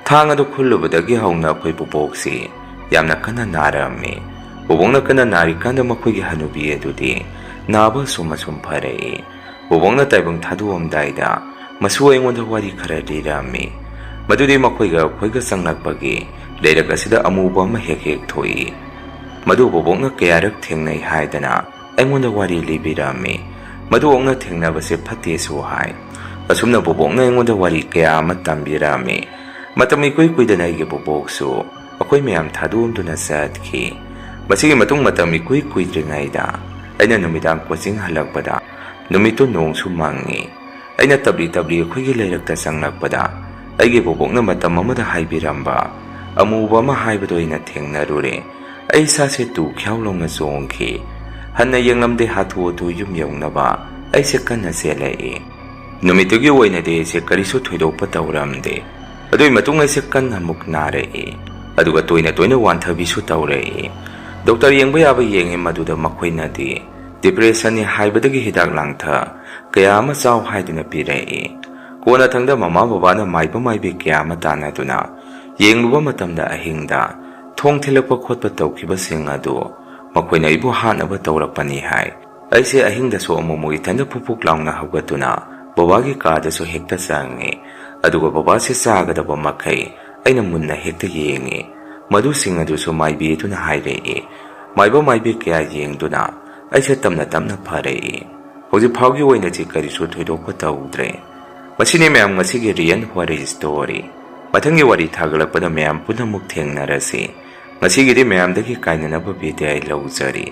ꯊꯥꯡ ꯑꯗꯨ ꯈꯨꯜꯂꯨꯕꯗꯒꯤ ꯍꯧꯅ ꯑꯩꯈꯣꯏ ꯕꯣꯕꯣꯛꯁꯤ ꯌꯥꯝꯅ ꯀꯟꯅ ナꯔꯝꯃꯤ꯫ ꯕꯣꯕꯣꯛꯅ ꯀꯟꯅ ꯅꯥꯔꯤꯀꯥꯟꯗ ꯃꯈꯣꯏꯒꯤ ꯍꯅꯨꯕꯤ ꯑꯗꯨꯗꯤ ꯅꯥꯕ ꯑꯁꯨꯝ ꯐꯔꯛꯏ꯫ ꯕꯣꯕꯣꯛꯅ ꯇꯥꯏꯕꯪ ꯊꯥꯗꯣꯛꯑꯝꯗꯥꯏꯗ ꯃꯁꯨ ꯑꯩꯉꯣꯟꯗ ꯋꯥꯔꯤ ꯈꯔ ꯂꯤꯔꯝꯃꯤ꯫ ꯃꯗꯨꯗꯤ ꯃꯈꯣꯏꯒ ꯑꯩꯈꯣꯏꯒ ꯆꯪꯂꯛꯄꯒꯤ ꯂꯩꯔꯛ ꯑꯁꯤꯗ ꯑꯃꯨꯕ ꯑꯃ ꯍꯦꯛ ꯍꯦꯛ ꯊꯣꯛꯏ꯫ ꯃꯗꯨ ꯕꯣꯕꯣꯛꯅ ꯀꯌꯥꯔꯛ ꯊꯦꯡꯅꯩ ꯍꯥꯏꯗꯅ ꯑꯩꯉꯣꯟꯗ ꯋꯥꯔꯤ ꯂꯤꯕꯤꯔꯝꯃꯤ꯫ ꯃꯗꯨ ꯑꯣꯛꯅ ꯊꯦꯡꯅꯕꯁꯦ ꯐꯠꯇꯦꯁꯨ ꯍꯥꯏ꯫ ꯑꯁꯨꯝꯅ ꯕꯣꯕꯣꯛꯅ ꯑꯩꯉꯣꯟꯗ ꯋꯥꯔꯤ ꯀꯌꯥ ꯑꯃ ꯇꯝꯕꯤꯔꯝꯃꯤ꯫ ꯃꯇꯝ ꯏꯀꯨꯏ ꯀꯨꯏꯗꯅ ꯑꯩꯒꯤ ꯕꯣꯕꯣꯛꯁꯨ ꯑꯩꯈꯣꯏ ꯃꯌꯥꯝ ꯊꯥꯗꯣꯛꯑꯝꯗꯨꯅ ꯆꯠꯈꯤ꯫ ꯃꯁꯤꯒꯤ ꯃꯇꯨꯡ ꯃꯇꯝ ꯏꯀꯨꯏ ꯀꯨꯏꯗ꯭ꯔꯤꯉꯩꯗ ꯑꯩꯅ ꯅꯨꯃꯤꯗꯥꯡ ꯀꯣꯆꯤꯡ ꯍꯜꯂꯛꯄꯗ ꯅꯨꯃꯤꯠꯇꯨ ꯅꯣꯡꯁꯨ ꯃꯪꯉꯤ꯫ ꯑꯩꯅ ꯇꯞꯂꯤ ꯇꯞꯂꯤ ꯑꯩꯈꯣꯏꯒꯤ ꯂꯩꯔꯛꯇ ꯆꯪꯂꯛꯄꯗ ꯑꯩꯒꯤ ꯕꯣꯕꯣꯛꯅ ꯃꯇꯝ ꯑꯃꯗ ꯍꯥꯏꯕꯤꯔꯝꯕ ꯑꯃꯨꯕ ꯑꯃ ꯍꯥꯏꯕꯗꯣ ꯑꯩꯅ ꯊꯦꯡꯅꯔꯨꯔꯦ꯫ ꯑꯩ ꯏꯁꯥꯁꯦ ꯇꯨ ꯈ꯭ꯌꯥꯎ ꯂꯥꯎꯅ ꯆꯣꯡꯈꯤ꯫ ꯍꯟꯅ ꯌꯦꯡꯂꯝꯗꯦ ꯍꯥꯊꯨ ꯍꯥꯊꯨ ꯌꯨꯝ ꯌꯧꯅꯕ ꯑꯩꯁꯦ ꯀꯟꯅ ꯆꯦꯜꯂꯛꯏ꯫ ꯅꯨꯃꯤꯠꯇꯨꯒꯤ ꯑꯣꯏꯅꯗꯤ ꯑꯩꯁꯦ ꯀꯔꯤꯁꯨ ꯊꯣꯏꯗꯣꯛꯄ ꯇꯧꯔꯝꯗꯦ꯫ ꯑꯗꯨꯒꯤ ꯃꯇꯨꯡ ꯑꯩꯁꯦ ꯀꯟꯅ ꯑꯃꯨꯛ ꯅꯥꯔꯛꯏ꯫ ꯑꯗꯨꯒ ꯇꯣꯏꯅ ꯇꯣꯏꯅ ꯋꯥꯟꯊꯕꯤꯁꯨ ꯇꯧꯔꯛꯏ꯫ ꯗꯣꯛꯇꯔ ꯌꯦꯡꯕ ꯌꯥꯕ ꯌꯦꯡꯉꯤ꯫ ꯃꯗꯨꯗ ꯃꯈꯣꯏꯅꯗꯤ ꯗꯤꯄ꯭ꯔꯦꯁꯟꯅꯤ ꯍꯥꯏꯕꯗꯒꯤ ꯍꯤꯗꯥꯛ ꯂꯥꯡꯊꯛ ꯀꯌꯥ ꯑꯃ ꯆꯥꯎ ꯍꯥꯏꯗꯨꯅ ꯄꯤꯔꯛꯏ꯫ ꯀꯣꯟꯅꯊꯪꯗ ꯃꯃꯥ ꯕꯕꯥꯅ ꯃꯥꯏꯕ ꯃꯥꯏꯕꯤ ꯀꯌꯥ ꯑꯃ ꯇꯥꯟꯅꯗꯨꯅ ꯌꯦꯡꯂꯨꯕ ꯃꯇꯝꯗ ꯑꯍꯤꯡꯗ ꯊꯣꯡ ꯊꯤꯜꯂꯛꯄ ꯈꯣꯠꯄ ꯇꯧꯈꯤꯕꯁꯤꯡ ꯑꯗꯨ ꯃꯈꯣꯏꯅ ꯑꯩꯕꯨ ꯍꯥꯠꯅꯕ ꯇꯧꯔꯛꯄꯅꯤ ꯍꯥꯏ꯫ ꯑꯩꯁꯦ ꯑꯍꯤꯡꯗꯁꯨ ꯑꯃꯨꯛ ꯏꯊꯟꯗ ꯄꯨꯛ ꯂꯥꯎꯅ ꯍꯧꯒꯠꯇꯨꯅ ꯕꯕꯥꯒꯤ ꯀꯥꯗꯁꯨ ꯍꯦꯛꯇ ꯆꯪꯉꯤ꯫ ꯑꯗꯨꯒ ꯕꯕꯥꯁꯦ ꯆꯥꯒꯗꯕ ꯃꯈꯩ ꯑꯩꯅ ꯃꯨꯟꯅ ꯍꯦꯛꯇ ꯌꯦꯡꯉꯤ꯫ ꯃꯗꯨꯁꯤꯡ ꯑꯗꯨꯁꯨ ꯃꯥꯏꯕꯤ ꯑꯗꯨꯅ ꯍꯥꯏꯔꯛꯏ꯫ ꯃꯥꯏꯕ ꯃꯥꯏꯕꯤ ꯀꯌꯥ ꯌꯦꯡꯗꯨꯅ ꯑꯩꯁꯦ ꯇꯞꯅ ꯇꯞꯅ ꯐꯔꯛꯏ꯫ ꯍꯧꯖꯤꯛ ꯐꯥꯎꯒꯤ ꯑꯣꯏꯅꯗꯤ ꯀꯔꯤꯁꯨ ꯊꯣꯏꯗꯣꯛꯄ ꯇꯧꯗ꯭ꯔꯦ꯫ ꯃꯁꯤꯅꯤ ꯃꯌꯥꯝ ꯉꯁꯤꯒꯤ ꯔꯤꯌꯦꯜ ꯋꯥꯔꯤ ꯁ꯭ꯇꯣꯔꯤ꯫ ꯃꯊꯪꯒꯤ ꯋꯥꯔꯤ ꯊꯥꯒꯠꯂꯛꯄꯗ ꯃꯌꯥꯝ ꯄꯨꯟꯅ ꯑꯃꯨꯛ ꯊꯦꯡꯅꯔꯁꯤ꯫ ꯉꯁꯤꯒꯤꯗꯤ ꯃꯌꯥꯝꯗꯒꯤ ꯀꯥꯏꯅꯅꯕ ꯕꯤꯗꯥꯏ ꯂꯧꯖꯔꯤ꯫